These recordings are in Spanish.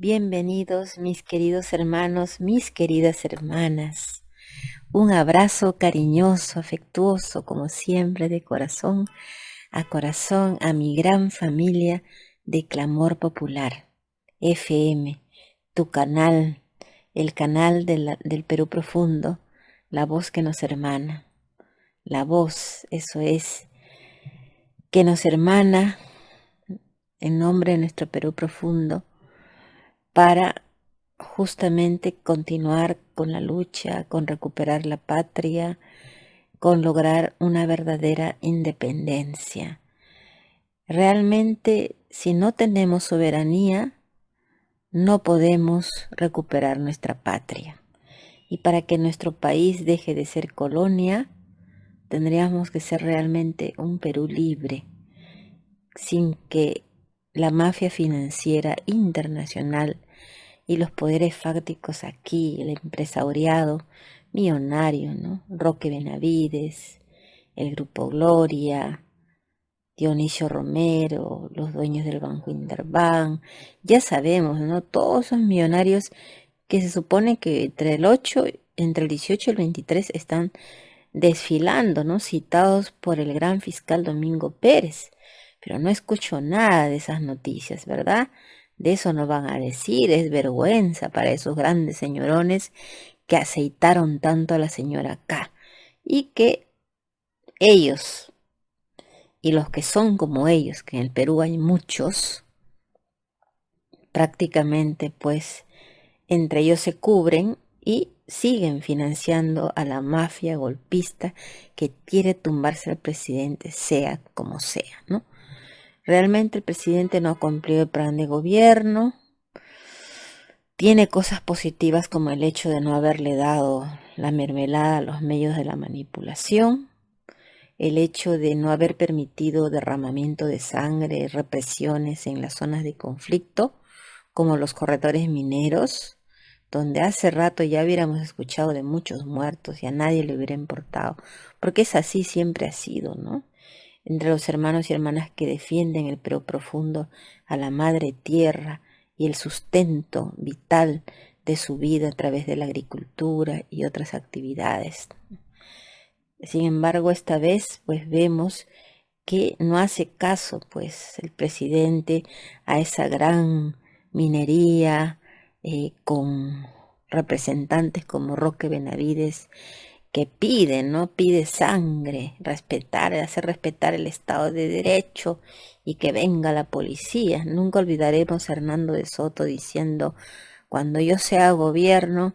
Bienvenidos mis queridos hermanos, mis queridas hermanas. Un abrazo cariñoso, afectuoso, como siempre, de corazón a mi gran familia de Clamor Popular, FM, tu canal, el canal del Perú Profundo, la voz que nos hermana. La voz, eso es, que nos hermana en nombre de nuestro Perú Profundo, para justamente continuar con la lucha, con recuperar la patria, con lograr una verdadera independencia. Realmente, si no tenemos soberanía, no podemos recuperar nuestra patria. Y para que nuestro país deje de ser colonia, tendríamos que ser realmente un Perú libre, sin que la mafia financiera internacional y los poderes fácticos aquí, el empresariado millonario, ¿no? Roque Benavides, el Grupo Gloria, Dionisio Romero, los dueños del Banco Interbank, ya sabemos, ¿no? Todos esos millonarios que se supone que entre el 18 y el 23 están desfilando, ¿no? Citados por el gran fiscal Domingo Pérez. Pero no escucho nada de esas noticias, ¿verdad? De eso no van a decir, es vergüenza para esos grandes señorones que aceitaron tanto a la señora K. Y que ellos, y los que son como ellos, que en el Perú hay muchos, prácticamente pues entre ellos se cubren y siguen financiando a la mafia golpista que quiere tumbarse al presidente, sea como sea, ¿no? Realmente el presidente no ha cumplido el plan de gobierno. Tiene cosas positivas como el hecho de no haberle dado la mermelada a los medios de la manipulación, el hecho de no haber permitido derramamiento de sangre, represiones en las zonas de conflicto, como los corredores mineros, donde hace rato ya hubiéramos escuchado de muchos muertos y a nadie le hubiera importado, porque es así, siempre ha sido, ¿no? Entre los hermanos y hermanas que defienden el Perú profundo, a la madre tierra y el sustento vital de su vida a través de la agricultura y otras actividades. Sin embargo, esta vez pues vemos que no hace caso pues el presidente a esa gran minería con representantes como Roque Benavides que pide, ¿no? Pide sangre, respetar, hacer respetar el Estado de Derecho y que venga la policía. Nunca olvidaremos a Hernando de Soto diciendo, cuando yo sea gobierno,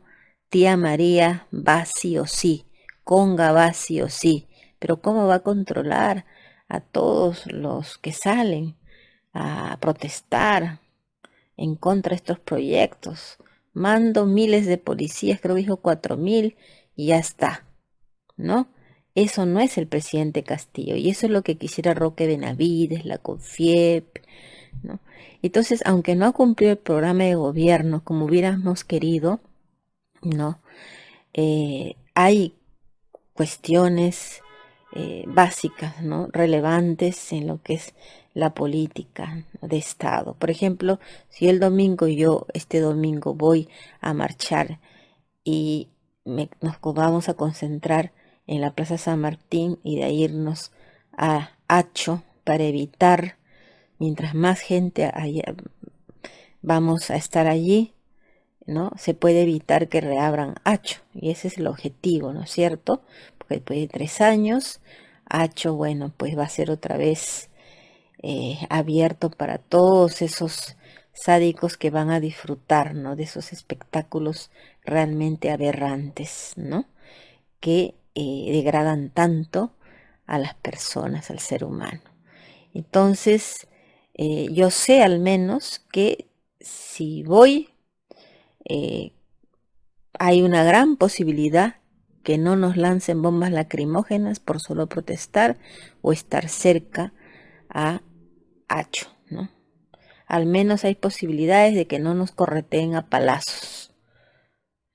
tía María va sí o sí, Conga va sí o sí, pero ¿cómo va a controlar a todos los que salen a protestar en contra de estos proyectos? Mando miles de policías, creo que dijo 4.000 y ya está, ¿no? Eso no es el presidente Castillo y eso es lo que quisiera Roque Benavides, la CONFIEP, ¿no? Entonces, aunque no ha cumplido el programa de gobierno como hubiéramos querido, ¿no? Hay cuestiones básicas, ¿no? Relevantes en lo que es la política de Estado. Por ejemplo, si este domingo voy a marchar y nos vamos a concentrar en la Plaza San Martín y de ahí irnos a Hacho para evitar, mientras más gente vamos a estar allí, ¿no? Se puede evitar que reabran Hacho y ese es el objetivo, ¿no es cierto? Porque después de 3 años, Hacho, bueno, pues va a ser otra vez abierto para todos esos sádicos que van a disfrutar, ¿no? De esos espectáculos realmente aberrantes, ¿no? Que degradan tanto a las personas, al ser humano. Entonces, yo sé al menos que si voy, eh, hay una gran posibilidad que no nos lancen bombas lacrimógenas por solo protestar o estar cerca a Hacho, ¿no? Al menos hay posibilidades de que no nos correteen a palazos,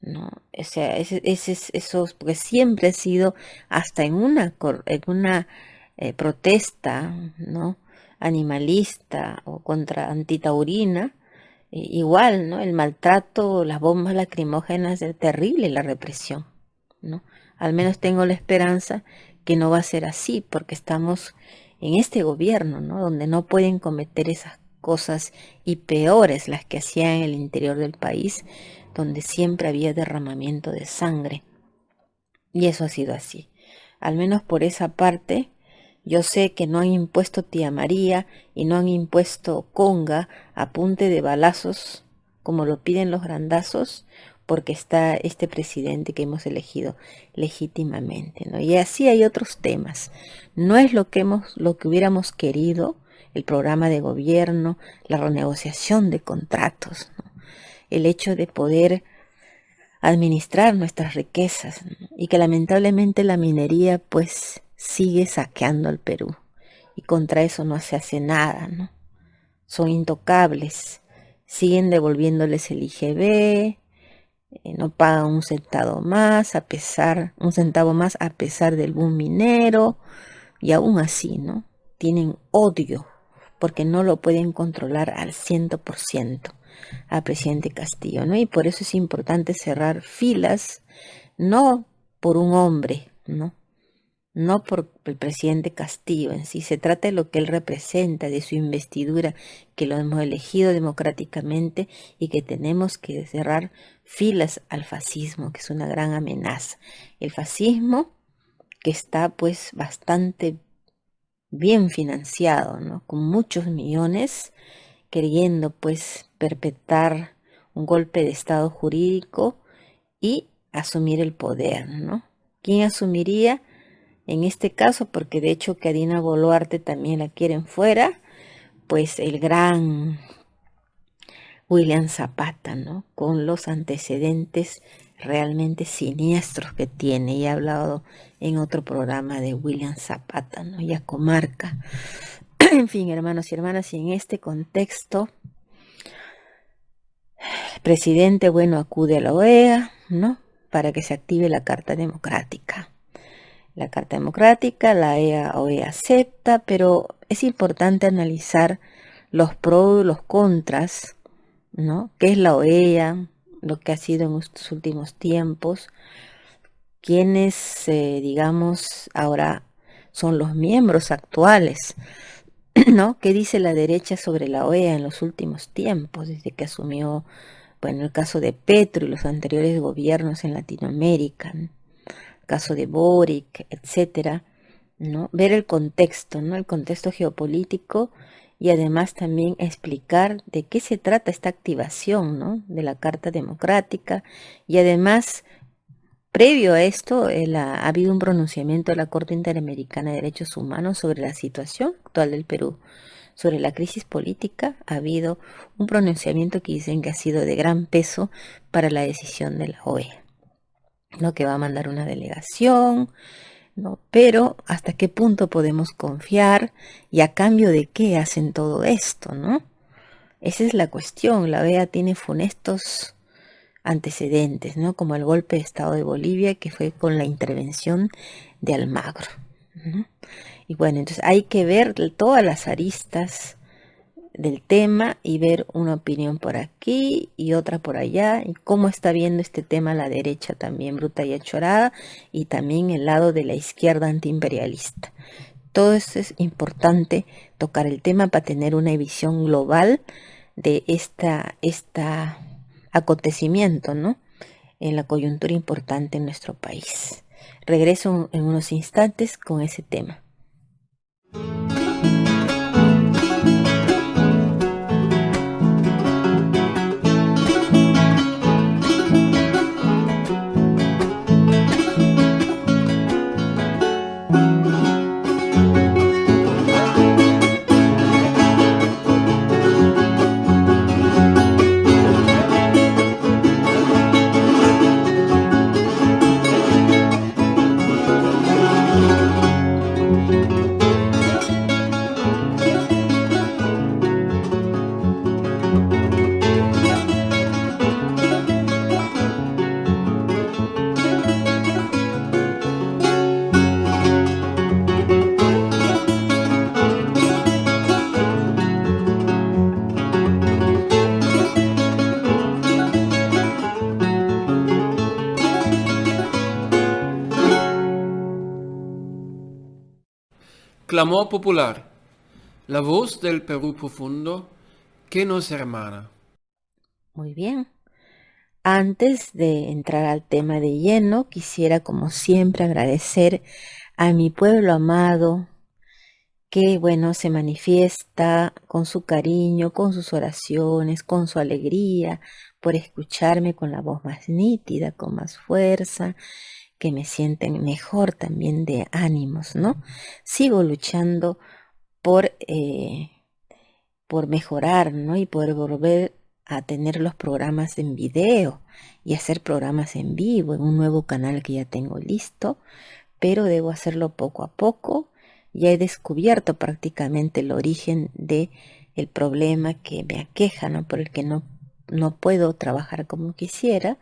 ¿no? O sea, eso, porque siempre ha sido, hasta en una protesta, ¿no? Animalista o contra antitaurina, Igual, ¿no? El maltrato, las bombas lacrimógenas, es terrible la represión, ¿no? Al menos tengo la esperanza que no va a ser así, porque estamos en este gobierno, ¿no? Donde no pueden cometer esas cosas y peores las que hacían en el interior del país, donde siempre había derramamiento de sangre. Y eso ha sido así. Al menos por esa parte, yo sé que no han impuesto tía María y no han impuesto conga a punte de balazos, como lo piden los grandazos, porque está este presidente que hemos elegido legítimamente, ¿no? Y así hay otros temas. No es lo que hubiéramos querido, el programa de gobierno, la renegociación de contratos, ¿no? El hecho de poder administrar nuestras riquezas, ¿no? Y que lamentablemente la minería pues sigue saqueando al Perú y contra eso no se hace nada, ¿no? Son intocables, siguen devolviéndoles el IGB, no pagan un centavo más a pesar del boom minero, y aún así, ¿no? Tienen odio porque no lo pueden controlar al 100% al presidente Castillo, ¿no? Y por eso es importante cerrar filas, no por un hombre, ¿no? No por el presidente Castillo en sí, se trata de lo que él representa, de su investidura, que lo hemos elegido democráticamente y que tenemos que cerrar filas al fascismo, que es una gran amenaza. El fascismo que está pues bastante bien financiado, ¿no? Con muchos millones, queriendo pues perpetrar un golpe de estado jurídico y asumir el poder, ¿no? ¿Quién asumiría en este caso? Porque de hecho que a Dina Boluarte también la quieren fuera, pues el gran William Zapata, ¿no? Con los antecedentes realmente siniestros que tiene. Y he hablado en otro programa de William Zapata, ¿no? Y a Comarca. En fin, hermanos y hermanas, y en este contexto, el presidente, bueno, acude a la OEA, ¿no? Para que se active la Carta Democrática. La Carta Democrática, la OEA acepta, pero es importante analizar los pros y los contras, ¿no? ¿Qué es la OEA? Lo que ha sido en estos últimos tiempos. ¿Quiénes, digamos, ahora son los miembros actuales? ¿No? ¿Qué dice la derecha sobre la OEA en los últimos tiempos, desde que asumió, bueno, el caso de Petro y los anteriores gobiernos en Latinoamérica, ¿no? El caso de Boric, etcétera, ¿no? Ver el contexto, ¿no? El contexto geopolítico y además también explicar de qué se trata esta activación, ¿no? De la Carta Democrática y además previo a esto, ha habido un pronunciamiento de la Corte Interamericana de Derechos Humanos sobre la situación actual del Perú, sobre la crisis política. Ha habido un pronunciamiento que dicen que ha sido de gran peso para la decisión de la OEA, ¿no? Que va a mandar una delegación, ¿no? Pero ¿hasta qué punto podemos confiar y a cambio de qué hacen todo esto, ¿no? Esa es la cuestión. La OEA tiene funestos antecedentes, ¿no? Como el golpe de Estado de Bolivia, que fue con la intervención de Almagro, ¿no? Y bueno, entonces hay que ver todas las aristas del tema y ver una opinión por aquí y otra por allá, y cómo está viendo este tema la derecha también bruta y achorada, y también el lado de la izquierda antiimperialista. Todo esto es importante tocar el tema para tener una visión global de esta acontecimiento, ¿no? En la coyuntura importante en nuestro país. Regreso en unos instantes con ese tema. Clamor popular, la voz del Perú profundo que nos hermana. Muy bien. Antes de entrar al tema de lleno, quisiera como siempre agradecer a mi pueblo amado que, bueno, se manifiesta con su cariño, con sus oraciones, con su alegría, por escucharme con la voz más nítida, con más fuerza, que me sienten mejor también de ánimos, ¿no? Sigo luchando por, eh, por mejorar, ¿no? Y poder volver a tener los programas en video y hacer programas en vivo en un nuevo canal que ya tengo listo, pero debo hacerlo poco a poco. Ya he descubierto prácticamente el origen de el problema que me aqueja, ¿no? Por el que no puedo trabajar como quisiera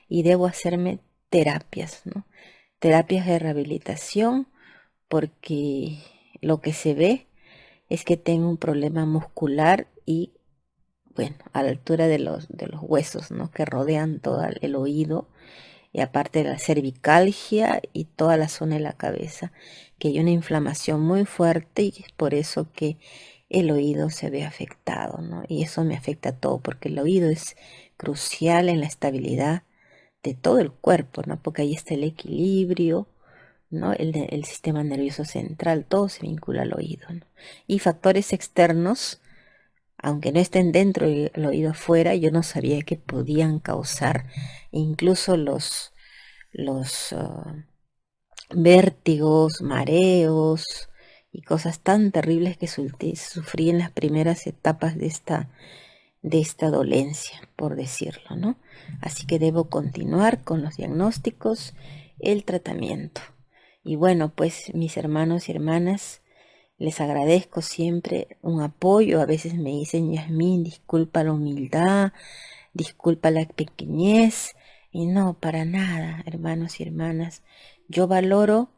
y debo hacerme terapias, ¿no? Terapias de rehabilitación porque lo que se ve es que tengo un problema muscular y, bueno, a la altura de los huesos, ¿no? Que rodean todo el oído y aparte de la cervicalgia y toda la zona de la cabeza, que hay una inflamación muy fuerte y es por eso que el oído se ve afectado, ¿no? Y eso me afecta a todo, porque el oído es crucial en la estabilidad de todo el cuerpo, ¿no? Porque ahí está el equilibrio, ¿no? El sistema nervioso central, todo se vincula al oído, ¿no? Y factores externos, aunque no estén dentro del oído afuera, yo no sabía que podían causar incluso los vértigos, mareos y cosas tan terribles que sufrí en las primeras etapas de esta dolencia, por decirlo, ¿no? Así que debo continuar con los diagnósticos, el tratamiento. Y bueno, pues mis hermanos y hermanas, les agradezco siempre un apoyo. A veces me dicen, Yasmín, disculpa la humildad, disculpa la pequeñez. Y no, para nada, hermanos y hermanas. Yo valoro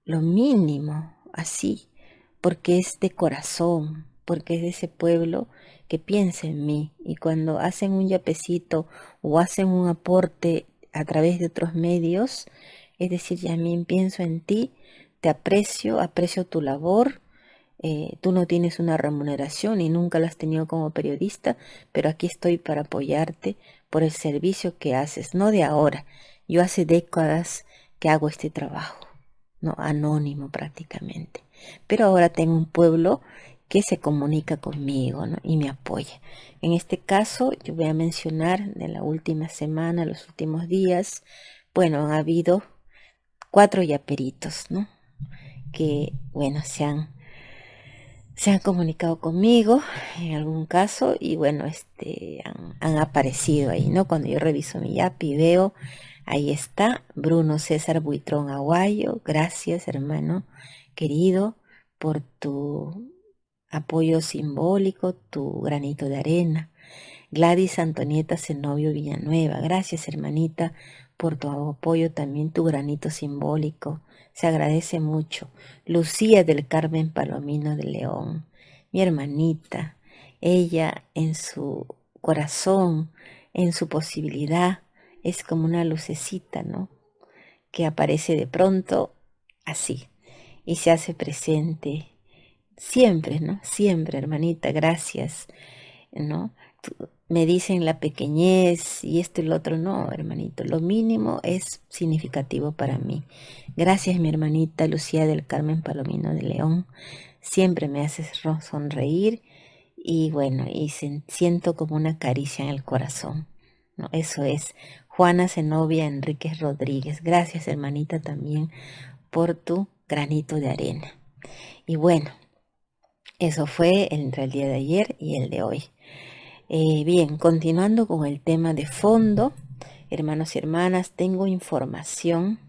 lo mínimo, así, porque es de corazón, porque es de ese pueblo que piensa en mí. Y cuando hacen un yapecito o hacen un aporte a través de otros medios, es decir, Yasmín, pienso en ti, te aprecio, aprecio tu labor. Tú no tienes una remuneración y nunca la has tenido como periodista, pero aquí estoy para apoyarte por el servicio que haces, no de ahora. Yo hace décadas que hago este trabajo, no anónimo prácticamente. Pero ahora tengo un pueblo que se comunica conmigo, ¿no? Y me apoya. En este caso, yo voy a mencionar de la última semana, los últimos días, bueno, ha habido 4 yaperitos, ¿no? Que, bueno, se han comunicado conmigo en algún caso y bueno, han aparecido ahí, ¿no? Cuando yo reviso mi Yapi veo, ahí está Bruno César Buitrón Aguayo. Gracias, hermano querido, por tu apoyo simbólico, tu granito de arena. Gladys Antonieta Zenobio Villanueva, gracias, hermanita, por tu apoyo, también tu granito simbólico. Se agradece mucho. Lucía del Carmen Palomino de León, mi hermanita, ella en su corazón, en su posibilidad, es como una lucecita, ¿no? Que aparece de pronto así y se hace presente siempre, ¿no? Siempre, hermanita, gracias, ¿no? Me dicen la pequeñez y esto y lo otro, no, hermanito, lo mínimo es significativo para mí. Gracias, mi hermanita Lucía del Carmen Palomino de León, siempre me haces sonreír y bueno, y siento como una caricia en el corazón, ¿no? Eso es. Juana Zenobia Enríquez Rodríguez, gracias, hermanita, también por tu granito de arena. Y bueno, eso fue entre el día de ayer y el de hoy. Bien, continuando con el tema de fondo, hermanos y hermanas, tengo información,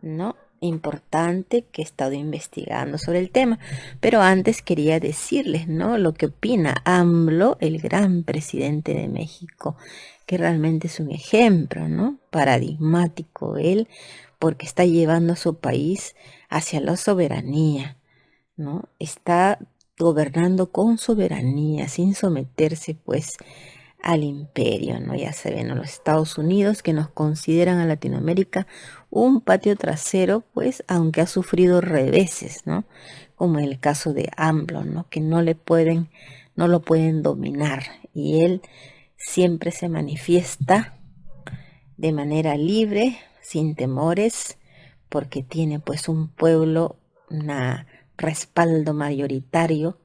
¿no? Importante que he estado investigando sobre el tema, pero antes quería decirles, ¿no? Lo que opina AMLO, el gran presidente de México, que realmente es un ejemplo, ¿no? Paradigmático él, porque está llevando a su país hacia la soberanía, ¿no? Está gobernando con soberanía, sin someterse, pues, al imperio, ¿no? Ya se ven, ¿no? Los Estados Unidos que nos consideran a Latinoamérica un patio trasero, pues aunque ha sufrido reveses, ¿no? Como en el caso de AMLO, ¿no? Que no lo pueden dominar y él siempre se manifiesta de manera libre, sin temores, porque tiene pues un pueblo, un respaldo mayoritario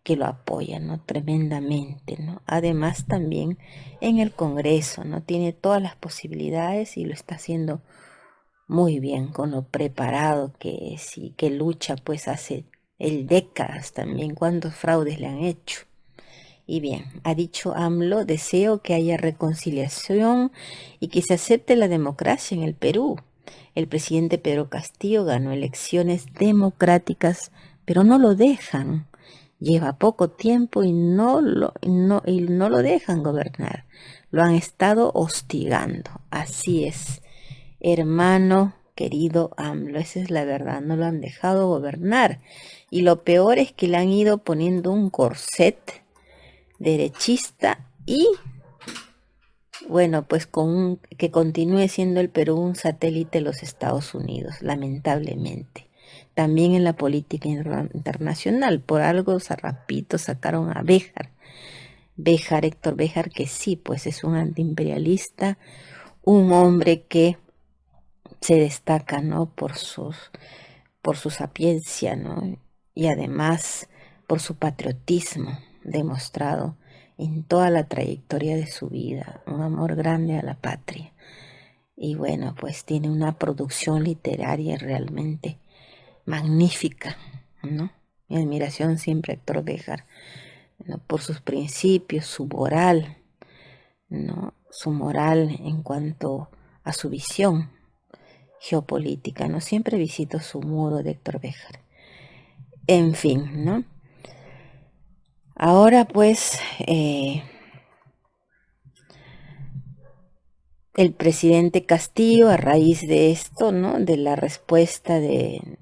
que lo apoya, ¿no? Tremendamente, ¿no? Además también en el Congreso, ¿no? Tiene todas las posibilidades y lo está haciendo muy bien con lo preparado que es y que lucha pues hace décadas también, cuántos fraudes le han hecho. Y bien, ha dicho AMLO, deseo que haya reconciliación y que se acepte la democracia en el Perú. El presidente Pedro Castillo ganó elecciones democráticas, pero no lo dejan. Lleva poco tiempo y no lo dejan gobernar. Lo han estado hostigando. Así es, hermano querido AMLO, esa es la verdad, no lo han dejado gobernar. Y lo peor es que le han ido poniendo un corset derechista y bueno, pues que continúe siendo el Perú un satélite de los Estados Unidos, lamentablemente. También en la política internacional, por algo Zarrapito sacaron a Héctor Béjar, que sí, pues es un antiimperialista, un hombre que se destaca, ¿no? Por su sapiencia, ¿no? Y además por su patriotismo demostrado en toda la trayectoria de su vida, un amor grande a la patria. Y bueno, pues tiene una producción literaria realmente magnífica, ¿no? Mi admiración siempre a Héctor Béjar, ¿no? Por sus principios, su moral, ¿no? Su moral en cuanto a su visión geopolítica, ¿no? Siempre visito su muro de Héctor Béjar. En fin, ¿no? Ahora pues el presidente Castillo, a raíz de esto, ¿no? De la respuesta de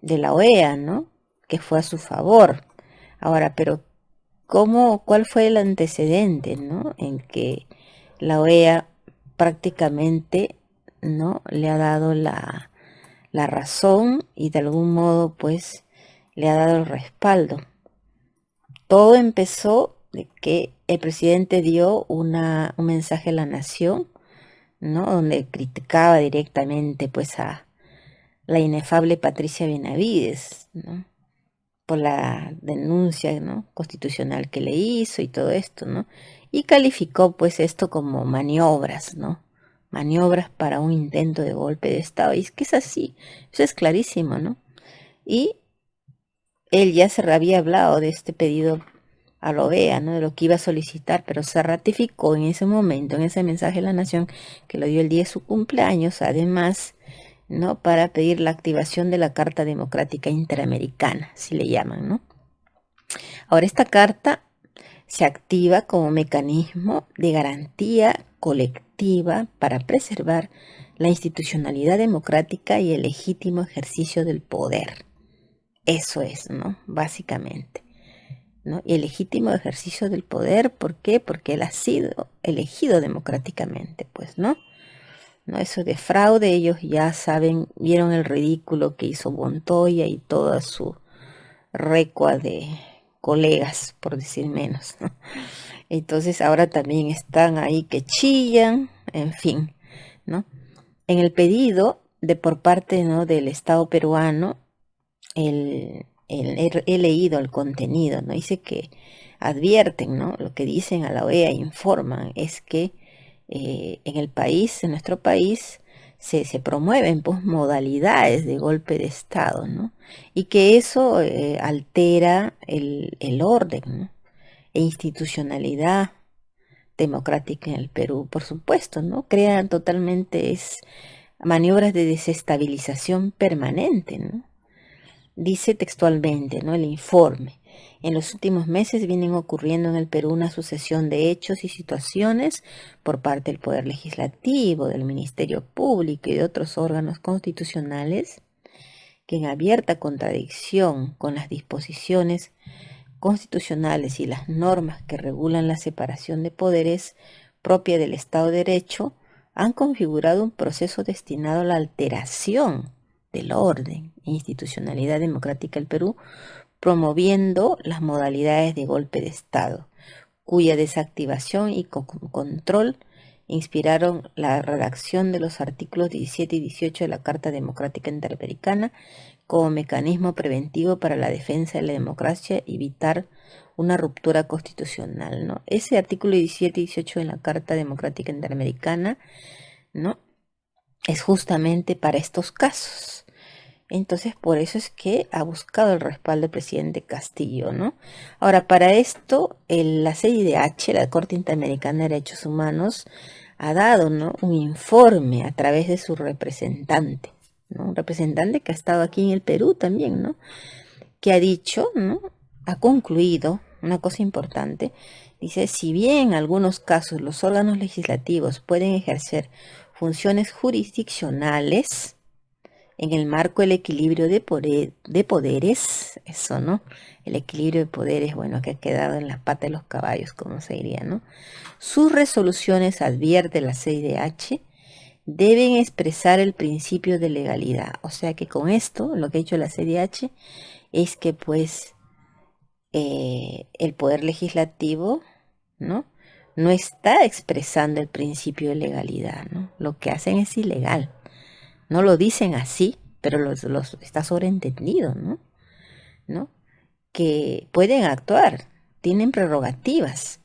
la OEA, ¿no? Que fue a su favor. Ahora, pero ¿cuál fue el antecedente, ¿no? En que la OEA prácticamente, ¿no? Le ha dado la razón y de algún modo, pues, le ha dado el respaldo. Todo empezó de que el presidente dio un mensaje a la nación, ¿no? Donde criticaba directamente pues a la inefable Patricia Benavides, ¿no? Por la denuncia, ¿no? Constitucional que le hizo y todo esto, ¿no? Y calificó pues esto como maniobras, ¿no? Maniobras para un intento de golpe de Estado. Y es que es así, eso es clarísimo, ¿no? Y él ya se había hablado de este pedido a la OEA, ¿no? De lo que iba a solicitar, pero se ratificó en ese momento, en ese mensaje a la nación que lo dio el día de su cumpleaños, además, ¿no? Para pedir la activación de la Carta Democrática Interamericana, si le llaman, ¿no? Ahora, esta carta se activa como mecanismo de garantía colectiva para preservar la institucionalidad democrática y el legítimo ejercicio del poder. Eso es, ¿no? Básicamente. ¿No? Y el legítimo ejercicio del poder, ¿por qué? Porque él ha sido elegido democráticamente, pues, ¿no? ¿No? Eso de fraude, ellos ya saben, vieron el ridículo que hizo Montoya y toda su recua de colegas, por decir menos, ¿no? Entonces ahora también están ahí que chillan, en fin, ¿no? En el pedido de por parte, ¿no? del Estado peruano, he leído el contenido, ¿no? Dice que advierten, ¿no? Lo que dicen a la OEA, informan, es que en el país, en nuestro país, se promueven pues, modalidades de golpe de Estado, ¿no? Y que eso altera el orden, ¿no? E institucionalidad democrática en el Perú, por supuesto, ¿no? Crean totalmente maniobras de desestabilización permanente, ¿no? Dice textualmente, ¿no? El informe. En los últimos meses vienen ocurriendo en el Perú una sucesión de hechos y situaciones por parte del Poder Legislativo, del Ministerio Público y de otros órganos constitucionales que en abierta contradicción con las disposiciones constitucionales y las normas que regulan la separación de poderes propia del Estado de Derecho han configurado un proceso destinado a la alteración del orden e institucionalidad democrática del Perú, promoviendo las modalidades de golpe de Estado, cuya desactivación y control inspiraron la redacción de los artículos 17 y 18 de la Carta Democrática Interamericana como mecanismo preventivo para la defensa de la democracia y evitar una ruptura constitucional, ¿no? Ese artículo 17 y 18 de la Carta Democrática Interamericana, ¿no?, es justamente para estos casos. Entonces, por eso es que ha buscado el respaldo del presidente Castillo, ¿no? Ahora, para esto, la CIDH, la Corte Interamericana de Derechos Humanos, ha dado, ¿no?, un informe a través de su representante, ¿no? Un representante que ha estado aquí en el Perú también, ¿no?, que ha dicho, ¿no?, ha concluido una cosa importante. Dice, si bien en algunos casos los órganos legislativos pueden ejercer funciones jurisdiccionales en el marco del equilibrio de poderes, eso, ¿no? El equilibrio de poderes, bueno, que ha quedado en las patas de los caballos, como se diría, ¿no? Sus resoluciones, advierte la CIDH, deben expresar el principio de legalidad. O sea que con esto, lo que ha dicho la CIDH es que pues el poder legislativo, ¿no?, no está expresando el principio de legalidad, ¿no? Lo que hacen es ilegal. No lo dicen así, pero los está sobreentendido, ¿no? ¿No? Que pueden actuar, tienen prerrogativas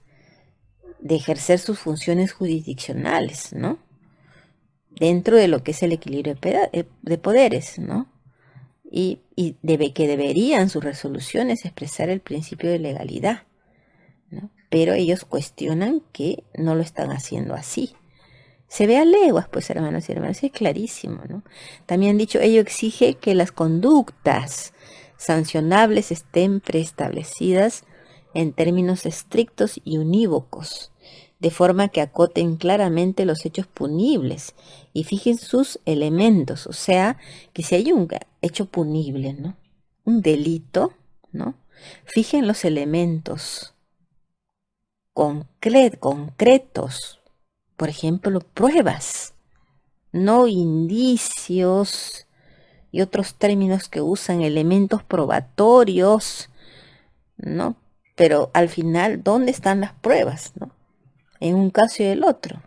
de ejercer sus funciones jurisdiccionales, ¿no?, dentro de lo que es el equilibrio de poderes, ¿no? Y que deberían sus resoluciones expresar el principio de legalidad, ¿no? Pero ellos cuestionan que no lo están haciendo así. Se ve a leguas, pues, hermanos y hermanas, es clarísimo, ¿no? También han dicho, ello exige que las conductas sancionables estén preestablecidas en términos estrictos y unívocos, de forma que acoten claramente los hechos punibles y fijen sus elementos. O sea, que si hay un hecho punible, ¿no?, un delito, ¿no?, fijen los elementos concretos, por ejemplo, pruebas, no indicios y otros términos que usan, elementos probatorios, ¿no? Pero al final, ¿dónde están las pruebas, no?, en un caso y el otro?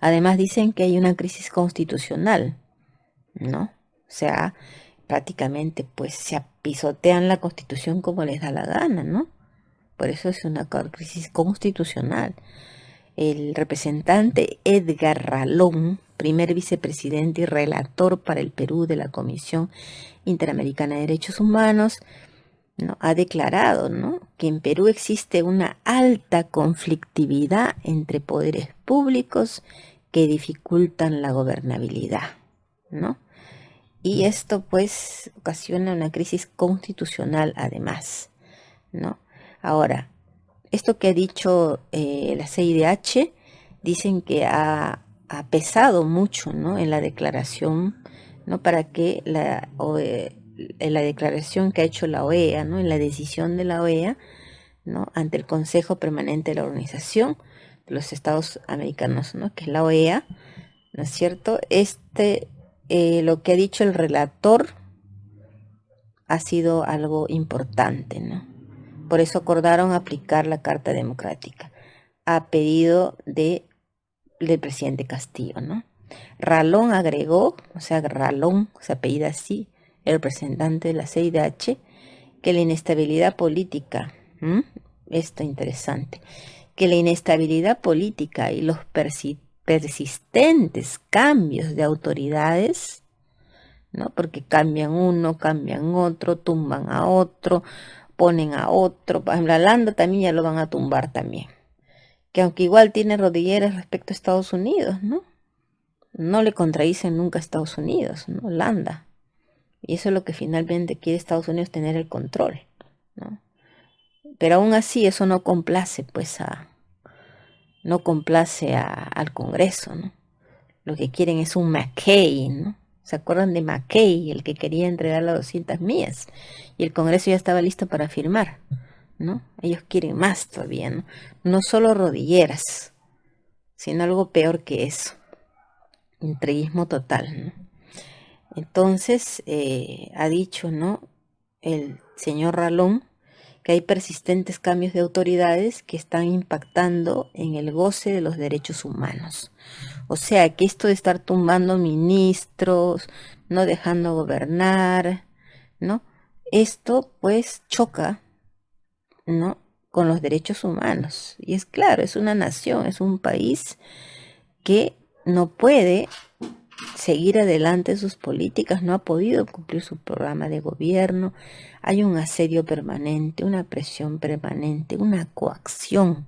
Además dicen que hay una crisis constitucional, ¿no? O sea, prácticamente pues se pisotean la Constitución como les da la gana, ¿no? Por eso es una crisis constitucional. El representante Edgar Ralón, primer vicepresidente y relator para el Perú de la Comisión Interamericana de Derechos Humanos, ¿no?, ha declarado, ¿no?, que en Perú existe una alta conflictividad entre poderes públicos que dificultan la gobernabilidad, ¿no? Y esto pues ocasiona una crisis constitucional además, ¿no? Ahora, esto que ha dicho la CIDH, dicen que ha pesado mucho, ¿no?, en la declaración, ¿no?, para que en la declaración que ha hecho la OEA, ¿no?, en la decisión de la OEA, ¿no?, ante el Consejo Permanente de la Organización de los Estados Americanos, ¿no?, que es la OEA, ¿no es cierto? Lo que ha dicho el relator ha sido algo importante, ¿no? Por eso acordaron aplicar la Carta Democrática a pedido del presidente Castillo, ¿no? Ralón agregó, o sea, Ralón se apellida así, el representante de la CIDH, que la inestabilidad política, esto interesante, que la inestabilidad política y los persistentes cambios de autoridades, ¿no?, porque cambian uno, cambian otro, tumban a otro, ponen a otro, por ejemplo, a Landa también ya lo van a tumbar también, que aunque igual tiene rodilleras respecto a Estados Unidos, ¿no?, no le contradicen nunca a Estados Unidos, ¿no?, Landa, y eso es lo que finalmente quiere Estados Unidos, tener el control, ¿no? Pero aún así eso no complace pues al Congreso, ¿no? Lo que quieren es un McCain, ¿no? ¿Se acuerdan de McKay, el que quería entregar las 200 millas? Y el Congreso ya estaba listo para firmar, ¿no? Ellos quieren más todavía, ¿no? No solo rodilleras, sino algo peor que eso, entreguismo total, ¿no? Entonces, ha dicho, ¿no? El señor Ralón, que hay persistentes cambios de autoridades que están impactando en el goce de los derechos humanos. O sea, que esto de estar tumbando ministros, no dejando gobernar, ¿no? Esto pues choca, ¿no? Con los derechos humanos. Y es claro, es una nación, es un país que no puede seguir adelante sus políticas, no ha podido cumplir su programa de gobierno, hay un asedio permanente, una presión permanente, una coacción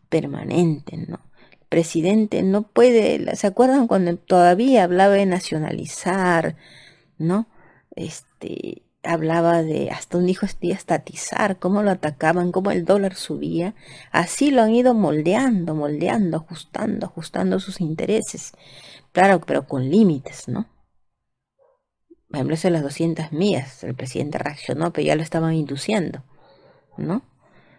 permanente, ¿no? El presidente no puede, ¿se acuerdan cuando todavía hablaba de nacionalizar, ¿no? Hablaba de, hasta un dijo estatizar, cómo lo atacaban, cómo el dólar subía, así lo han ido moldeando, ajustando sus intereses. Claro, pero con límites, ¿no? Por ejemplo, eso de las 200 millas, el presidente reaccionó, pero ya lo estaban induciendo, ¿no?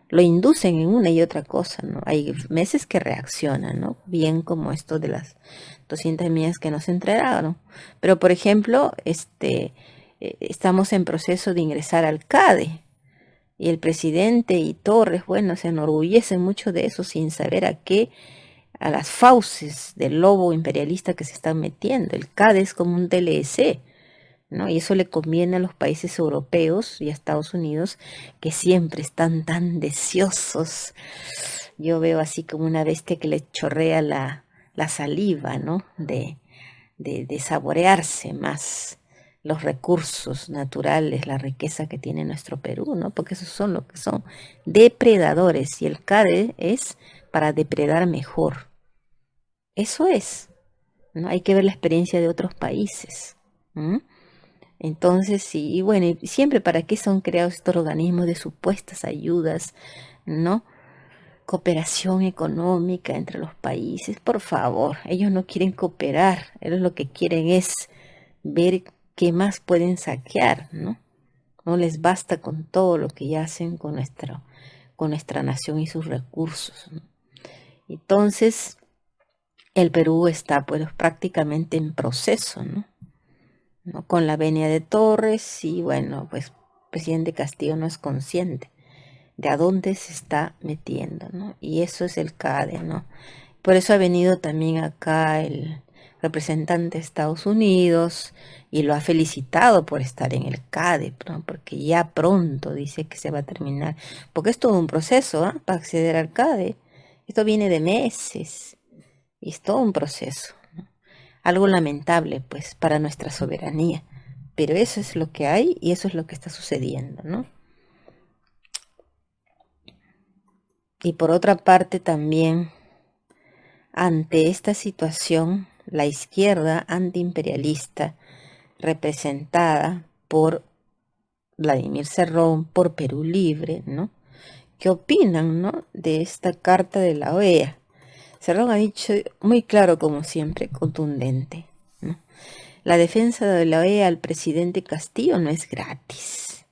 Lo inducen en una y otra cosa, ¿no? Hay meses que reaccionan, ¿no? Bien como esto de las 200 millas que nos entregaron. Pero, por ejemplo, estamos en proceso de ingresar al CADE. Y el presidente y Torres, bueno, se enorgullecen mucho de eso sin saber a las fauces del lobo imperialista que se están metiendo. El CADE es como un TLC, ¿no? Y eso le conviene a los países europeos y a Estados Unidos, que siempre están tan deseosos. Yo veo así como una bestia que le chorrea la saliva, ¿no? De saborearse más los recursos naturales, la riqueza que tiene nuestro Perú, ¿no? Porque esos son lo que son depredadores y el CADE es para depredar mejor. Eso es, ¿no? Hay que ver la experiencia de otros países. ¿M? Entonces, sí, y bueno, y siempre para qué son creados estos organismos de supuestas ayudas, ¿no? Cooperación económica entre los países, por favor, ellos no quieren cooperar, ellos lo que quieren es ver qué más pueden saquear, ¿no? No les basta con todo lo que ya hacen con nuestra nación y sus recursos, ¿no? Entonces, el Perú está pues prácticamente en proceso, ¿no? ¿No? Con la venia de Torres y bueno, pues el presidente Castillo no es consciente de a dónde se está metiendo, ¿no? Y eso es el CADE, ¿no? Por eso ha venido también acá el representante de Estados Unidos y lo ha felicitado por estar en el CADE, ¿no? Porque ya pronto dice que se va a terminar, porque es todo un proceso, ¿eh? Para acceder al CADE. Esto viene de meses y es todo un proceso. Algo lamentable, pues, para nuestra soberanía. Pero eso es lo que hay y eso es lo que está sucediendo, ¿no? Y por otra parte también, ante esta situación, la izquierda antiimperialista, representada por Vladimir Cerrón, por Perú Libre, ¿no? ¿Qué opinan, ¿no? De esta carta de la OEA? Cerrón ha dicho muy claro, como siempre, contundente, ¿no? La defensa de la OEA al presidente Castillo no es gratis,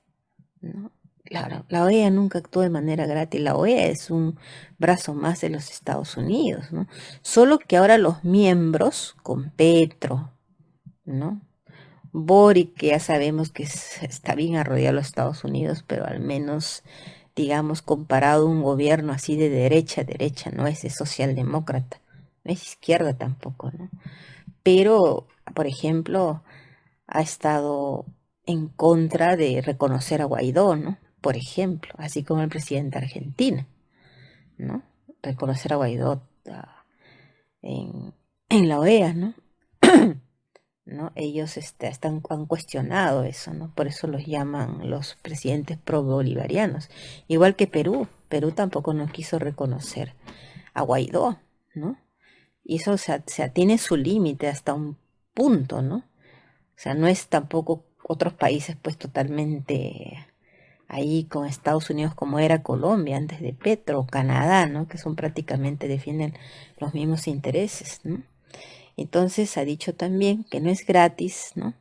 ¿no? Claro, la OEA nunca actuó de manera gratis. La OEA es un brazo más de los Estados Unidos, ¿no? Solo que ahora los miembros, con Petro, ¿no? Boric, que ya sabemos que está bien arrodillado a los Estados Unidos, pero al menos, digamos, comparado a un gobierno así de derecha, no es de socialdemócrata, no es izquierda tampoco, ¿no? Pero, por ejemplo, ha estado en contra de reconocer a Guaidó, ¿no? Por ejemplo, así como el presidente de Argentina, ¿no? Reconocer a Guaidó en la OEA, ¿no? ¿No? Ellos han cuestionado eso, ¿no? Por eso los llaman los presidentes pro-bolivarianos. Igual que Perú. Perú tampoco no quiso reconocer a Guaidó, ¿no? Y eso, o sea, tiene su límite hasta un punto, ¿no? O sea, no es tampoco otros países pues totalmente ahí con Estados Unidos como era Colombia antes de Petro, Canadá, ¿no? Que son prácticamente defienden los mismos intereses, ¿no? Entonces ha dicho también que no es gratis, ¿no?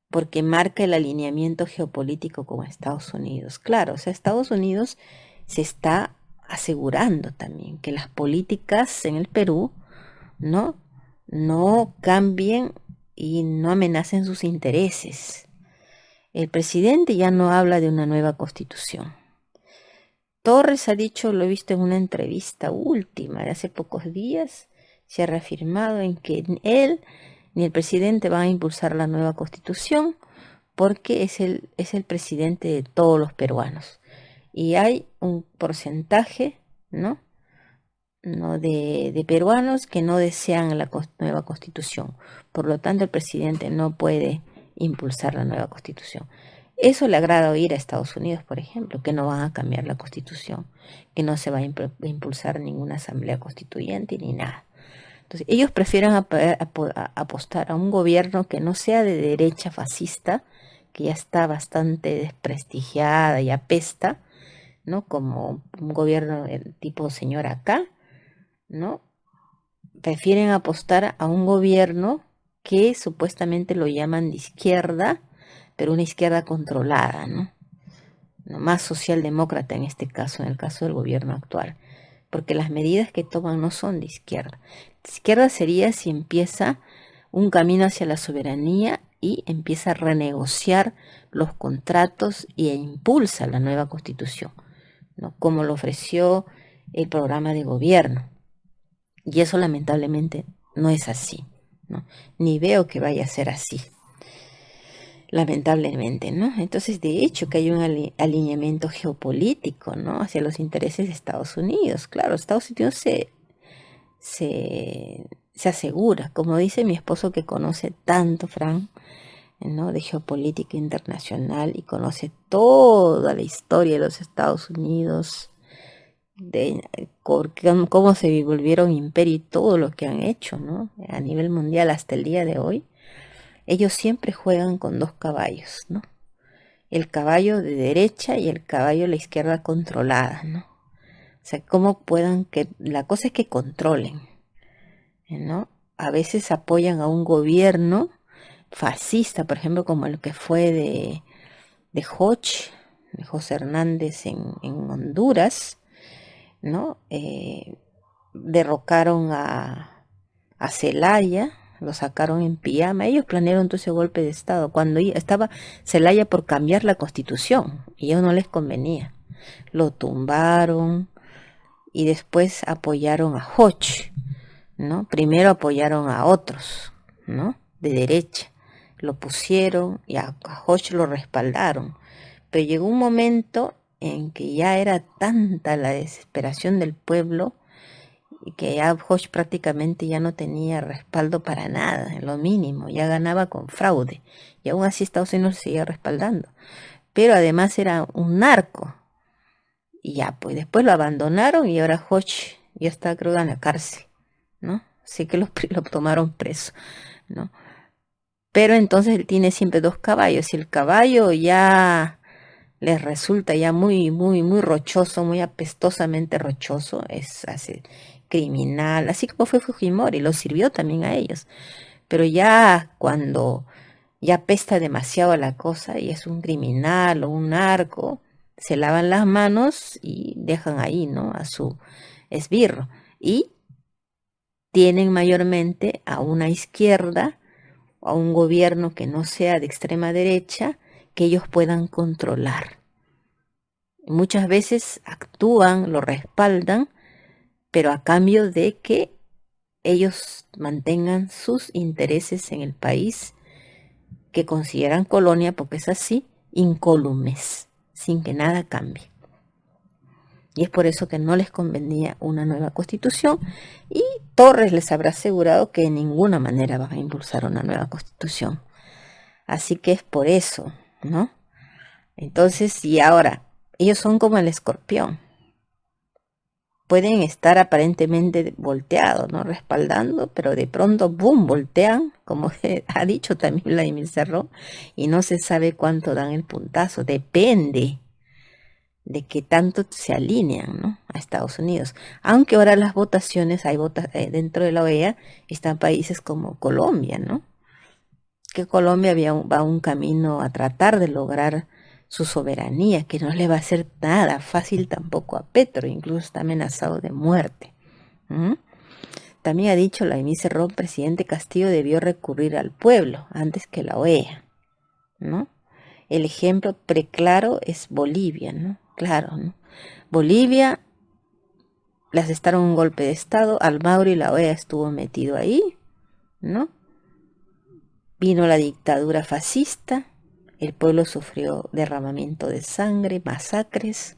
Porque marca el alineamiento geopolítico con Estados Unidos. Claro, o sea, Estados Unidos se está asegurando también que las políticas en el Perú, ¿no? No cambien y no amenacen sus intereses. El presidente ya no habla de una nueva constitución. Torres ha dicho, lo he visto en una entrevista última de hace pocos días, se ha reafirmado en que ni él ni el presidente van a impulsar la nueva constitución porque es el presidente de todos los peruanos. Y hay un porcentaje, ¿no? ¿No? de peruanos que no desean la nueva constitución. Por lo tanto, el presidente no puede impulsar la nueva constitución. Eso le agrada oír a Estados Unidos, por ejemplo, que no van a cambiar la constitución, que no se va a impulsar ninguna asamblea constituyente ni nada. Entonces, ellos prefieren apostar a un gobierno que no sea de derecha fascista, que ya está bastante desprestigiada y apesta, ¿no? Como un gobierno tipo señor acá, ¿no? Prefieren apostar a un gobierno que supuestamente lo llaman de izquierda, pero una izquierda controlada, ¿no? Más socialdemócrata en este caso, en el caso del gobierno actual, porque las medidas que toman no son de izquierda. De izquierda sería si empieza un camino hacia la soberanía y empieza a renegociar los contratos e impulsa la nueva constitución, ¿no? Como lo ofreció el programa de gobierno. Y eso lamentablemente no es así, ¿no? Ni veo que vaya a ser así, lamentablemente, ¿no? Entonces, de hecho, que hay un alineamiento geopolítico, ¿no? Hacia los intereses de Estados Unidos. Claro, Estados Unidos se asegura, como dice mi esposo que conoce tanto, Fran, ¿no? De geopolítica internacional y conoce toda la historia de los Estados Unidos, de cómo se volvieron imperio y todo lo que han hecho, ¿no? A nivel mundial hasta el día de hoy. Ellos siempre juegan con dos caballos, ¿no? El caballo de derecha y el caballo de la izquierda controlada, ¿no? O sea, cómo puedan que la cosa es que controlen, ¿no? A veces apoyan a un gobierno fascista, por ejemplo, como el que fue de José Hernández en Honduras, ¿no? Derrocaron a Zelaya, lo sacaron en pijama. Ellos planearon todo ese golpe de Estado cuando estaba Zelaya por cambiar la constitución y a ellos no les convenía. Lo tumbaron y después apoyaron a Hoch, ¿no? Primero apoyaron a otros, ¿no? De derecha. Lo pusieron y a Hoch lo respaldaron. Pero llegó un momento en que ya era tanta la desesperación del pueblo y que ya Hoch prácticamente ya no tenía respaldo para nada, en lo mínimo, ya ganaba con fraude. Y aún así Estados Unidos seguía respaldando. Pero además era un narco. Y ya, pues después lo abandonaron y ahora Hoch ya está, creo, en la cárcel, ¿no? Así que lo tomaron preso, ¿no? Pero entonces él tiene siempre dos caballos y el caballo ya les resulta ya muy, muy, muy rochoso, muy apestosamente rochoso, es así, criminal, así como fue Fujimori, lo sirvió también a ellos. Pero ya cuando ya apesta demasiado la cosa y es un criminal o un narco, se lavan las manos y dejan ahí, ¿no? A su esbirro. Y tienen mayormente a una izquierda, a un gobierno que no sea de extrema derecha, que ellos puedan controlar. Muchas veces actúan, lo respaldan, pero a cambio de que ellos mantengan sus intereses en el país que consideran colonia, porque es así, incólumes, sin que nada cambie. Y es por eso que no les convenía una nueva constitución y Torres les habrá asegurado que de ninguna manera van a impulsar una nueva constitución. Así que es por eso, ¿no? Entonces, y ahora, ellos son como el escorpión. Pueden estar aparentemente volteados, ¿no? Respaldando, pero de pronto, ¡boom!, voltean, como ha dicho también Vladimir Cerrón, y no se sabe cuánto dan el puntazo. Depende de que tanto se alinean, ¿no?, a Estados Unidos. Aunque ahora las votaciones, dentro de la OEA, están países como Colombia, ¿no? Que Colombia va un camino a tratar de lograr su soberanía, que no le va a ser nada fácil tampoco a Petro, incluso está amenazado de muerte. ¿Mm? También ha dicho la Emice Ron, presidente Castillo debió recurrir al pueblo antes que la OEA, ¿no? El ejemplo preclaro es Bolivia, ¿no? Claro, ¿no? Bolivia le asestaron un golpe de estado, Almagro y la OEA estuvo metido ahí, ¿no? Vino la dictadura fascista, el pueblo sufrió derramamiento de sangre, masacres,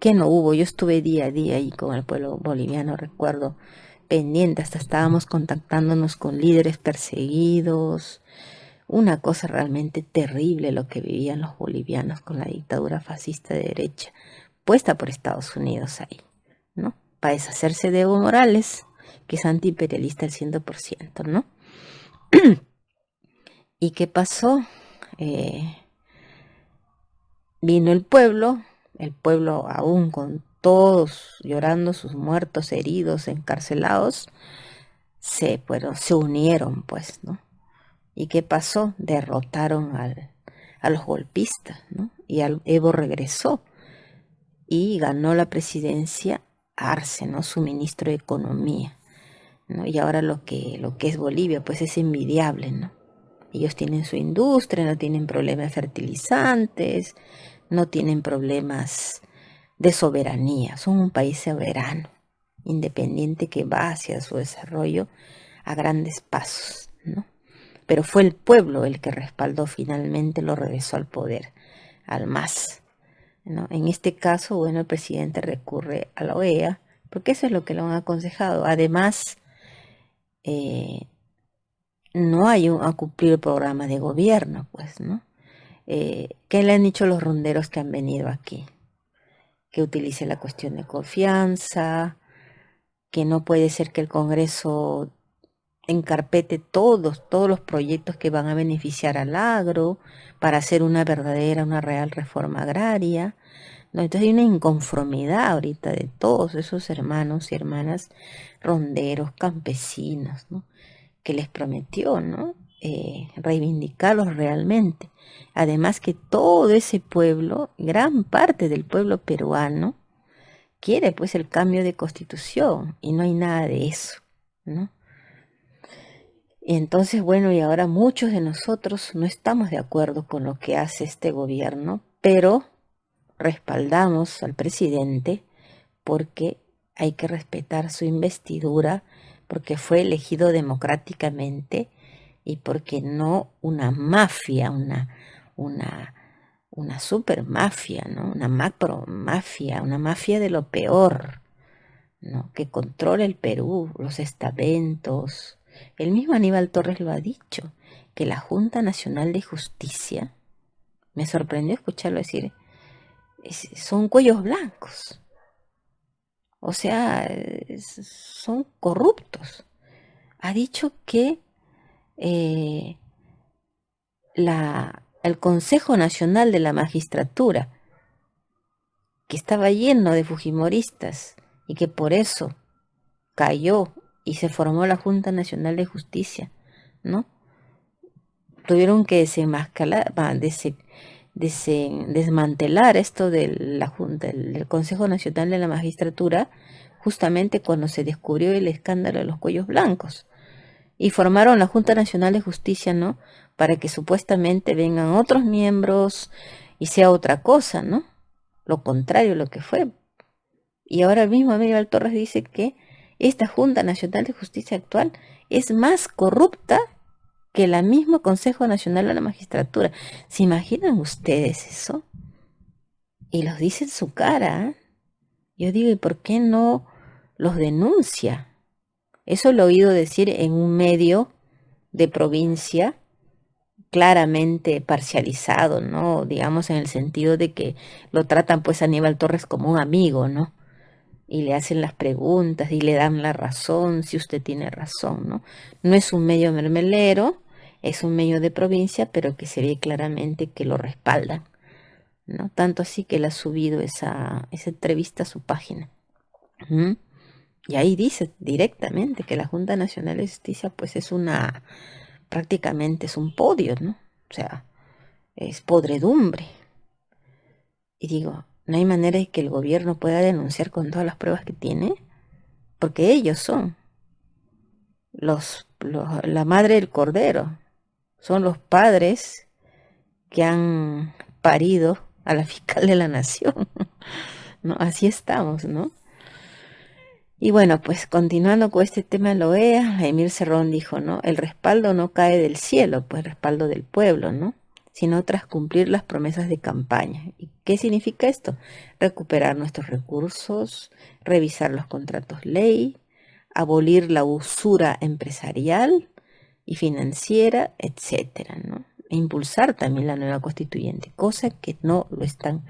que no hubo. Yo estuve día a día ahí con el pueblo boliviano, recuerdo, pendiente, hasta estábamos contactándonos con líderes perseguidos. Una cosa realmente terrible lo que vivían los bolivianos con la dictadura fascista de derecha, puesta por Estados Unidos ahí, ¿no? Para deshacerse de Evo Morales, que es antiimperialista al 100%, ¿no? ¿Y qué pasó? Vino el pueblo aún con todos llorando sus muertos, heridos, encarcelados, se unieron, pues, ¿no? ¿Y qué pasó? Derrotaron a los golpistas, ¿no? Y Evo regresó y ganó la presidencia Arce, ¿no?, su ministro de Economía, ¿no? Y ahora lo que es Bolivia, pues es envidiable, ¿no? Ellos tienen su industria, no tienen problemas de fertilizantes, no tienen problemas de soberanía, son un país soberano, independiente, que va hacia su desarrollo a grandes pasos, ¿no? Pero fue el pueblo el que respaldó finalmente, lo regresó al poder, al MAS, ¿no? En este caso, bueno, el presidente recurre a la OEA, porque eso es lo que le han aconsejado. Además, no hay a cumplir el programa de gobierno, pues, ¿no? ¿Qué le han dicho los ronderos que han venido aquí? Que utilice la cuestión de confianza, que no puede ser que el Congreso encarpete todos los proyectos que van a beneficiar al agro para hacer una real reforma agraria, ¿no? Entonces hay una inconformidad ahorita de todos esos hermanos y hermanas ronderos, campesinos, ¿no?, que les prometió, ¿no?, reivindicarlos realmente. Además que todo ese pueblo, gran parte del pueblo peruano, quiere pues el cambio de constitución y no hay nada de eso, ¿no? Y entonces, bueno, y ahora muchos de nosotros no estamos de acuerdo con lo que hace este gobierno, pero respaldamos al presidente porque hay que respetar su investidura, porque fue elegido democráticamente y porque no una mafia, una super mafia, ¿no?, una macro mafia, una mafia de lo peor, ¿no?, que controla el Perú, los estamentos. El mismo Aníbal Torres lo ha dicho, que la Junta Nacional de Justicia, me sorprendió escucharlo decir, son cuellos blancos. O sea, son corruptos. Ha dicho que el Consejo Nacional de la Magistratura, que estaba lleno de fujimoristas y que por eso cayó y se formó la Junta Nacional de Justicia, ¿no? Tuvieron que desmantelar esto de la Junta, del Consejo Nacional de la Magistratura, justamente cuando se descubrió el escándalo de los cuellos blancos. Y formaron la Junta Nacional de Justicia, ¿no?, para que supuestamente vengan otros miembros y sea otra cosa, ¿no? Lo contrario, lo que fue. Y ahora mismo Aníbal Torres dice que esta Junta Nacional de Justicia actual es más corrupta que el mismo Consejo Nacional de la Magistratura. ¿Se imaginan ustedes eso? Y los dice en su cara, ¿eh? Yo digo, ¿y por qué no los denuncia? Eso lo he oído decir en un medio de provincia, claramente parcializado, ¿no? Digamos, en el sentido de que lo tratan pues a Aníbal Torres como un amigo, ¿no? Y le hacen las preguntas y le dan la razón, si usted tiene razón, ¿no? No es un medio mermelero, es un medio de provincia, pero que se ve claramente que lo respaldan, ¿no? Tanto así que él ha subido esa entrevista a su página. ¿Mm? Y ahí dice directamente que la Junta Nacional de Justicia pues prácticamente es un podio, ¿no? O sea, es podredumbre. Y digo, no hay manera de que el gobierno pueda denunciar con todas las pruebas que tiene, porque ellos son la madre del cordero, son los padres que han parido a la fiscal de la nación, ¿no? Así estamos, ¿no? Y bueno, pues continuando con este tema de la OEA, Emir Cerrón dijo, ¿no? El respaldo no cae del cielo, pues respaldo del pueblo, ¿no? Sino tras cumplir las promesas de campaña. ¿Y qué significa esto? Recuperar nuestros recursos, revisar los contratos ley, abolir la usura empresarial y financiera, etcétera, ¿no? E impulsar también la nueva constituyente, cosa que no lo están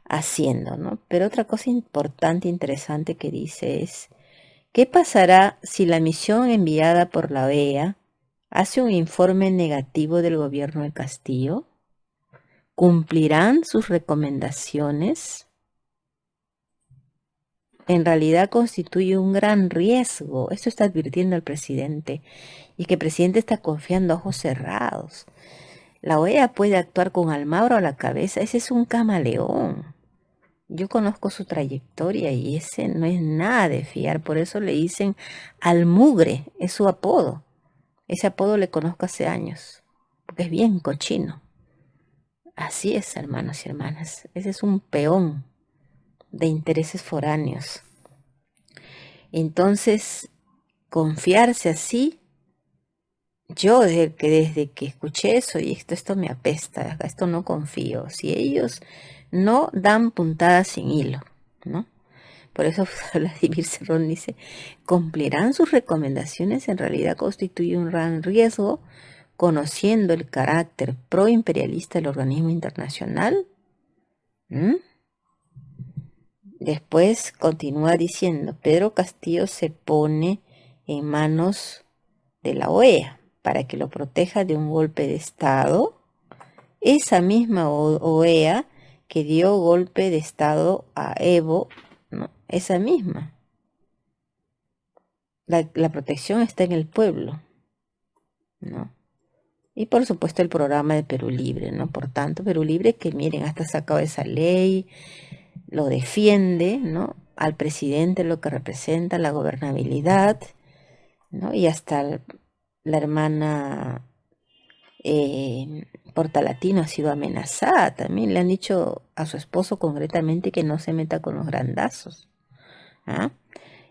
haciendo, ¿no? Pero otra cosa importante, interesante que dice es, ¿qué pasará si la misión enviada por la OEA hace un informe negativo del gobierno de Castillo? ¿Cumplirán sus recomendaciones? En realidad constituye un gran riesgo. Esto está advirtiendo el presidente. Y que el presidente está confiando a ojos cerrados. La OEA puede actuar con Almagro a la cabeza. Ese es un camaleón. Yo conozco su trayectoria y ese no es nada de fiar. Por eso le dicen Almugre. Es su apodo. Ese apodo le conozco hace años. Porque es bien cochino. Así es, hermanos y hermanas. Ese es un peón de intereses foráneos. Entonces, confiarse así, yo desde que escuché eso y esto me apesta, esto no confío. Si ellos no dan puntadas sin hilo, ¿no? Por eso Vladimir Cerrón dice, ¿cumplirán sus recomendaciones? En realidad constituye un gran riesgo, conociendo el carácter proimperialista del organismo internacional. ¿Mm? Después continúa diciendo, Pedro Castillo se pone en manos de la OEA para que lo proteja de un golpe de Estado. Esa misma OEA que dio golpe de Estado a Evo, ¿no? Esa misma. La protección está en el pueblo, ¿no? Y por supuesto el programa de Perú Libre, ¿no? Por tanto, Perú Libre que miren, hasta sacado esa ley, lo defiende, ¿no? Al presidente lo que representa la gobernabilidad, ¿no? Y hasta la hermana Portalatino ha sido amenazada también. Le han dicho a su esposo concretamente que no se meta con los grandazos. ¿Ah?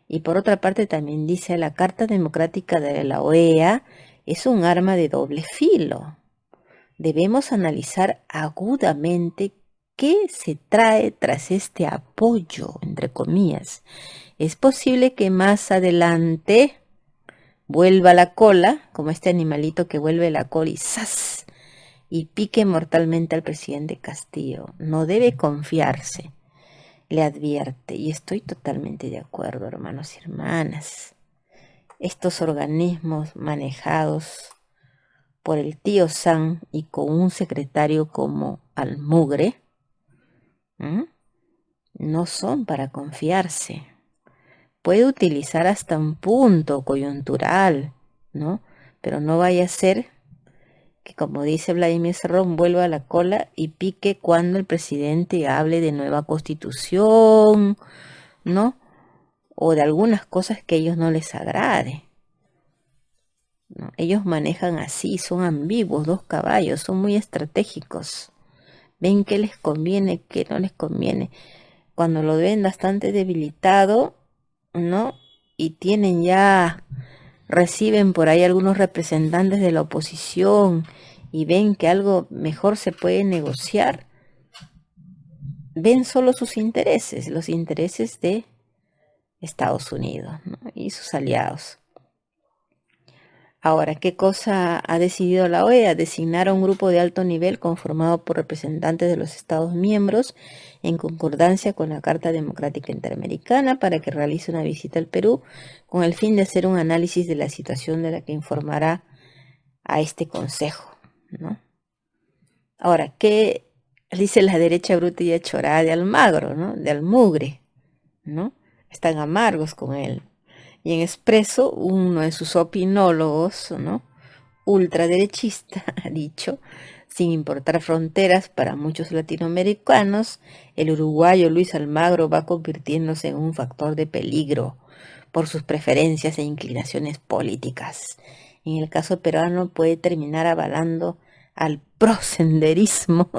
Y por otra parte también dice la Carta Democrática de la OEA es un arma de doble filo. Debemos analizar agudamente qué se trae tras este apoyo, entre comillas. Es posible que más adelante vuelva la cola, como este animalito que vuelve la cola y ¡zas! Y pique mortalmente al presidente Castillo. No debe confiarse, le advierte. Y estoy totalmente de acuerdo, hermanos y hermanas. Estos organismos manejados por el tío San y con un secretario como Almugre, no son para confiarse. Puede utilizar hasta un punto coyuntural, ¿no? Pero no vaya a ser que, como dice Vladimir Cerrón, vuelva a la cola y pique cuando el presidente hable de nueva constitución, ¿no? O de algunas cosas que a ellos no les agrade, ¿no? Ellos manejan así, son ambiguos, dos caballos, son muy estratégicos. Ven qué les conviene, qué no les conviene. Cuando lo ven bastante debilitado, ¿no? Y tienen ya, reciben por ahí algunos representantes de la oposición y ven que algo mejor se puede negociar, ven solo sus intereses, los intereses de Estados Unidos, ¿no? Y sus aliados. Ahora, ¿qué cosa ha decidido la OEA? Designar a un grupo de alto nivel conformado por representantes de los Estados miembros en concordancia con la Carta Democrática Interamericana para que realice una visita al Perú con el fin de hacer un análisis de la situación de la que informará a este consejo, ¿no? Ahora, ¿qué dice la derecha bruta y achorada de Almagro, ¿no? De Almugre, ¿no? Están amargos con él. Y en Expreso, uno de sus opinólogos, ¿no? Ultraderechista, ha dicho, sin importar fronteras para muchos latinoamericanos, el uruguayo Luis Almagro va convirtiéndose en un factor de peligro por sus preferencias e inclinaciones políticas. En el caso peruano puede terminar avalando al prosenderismo.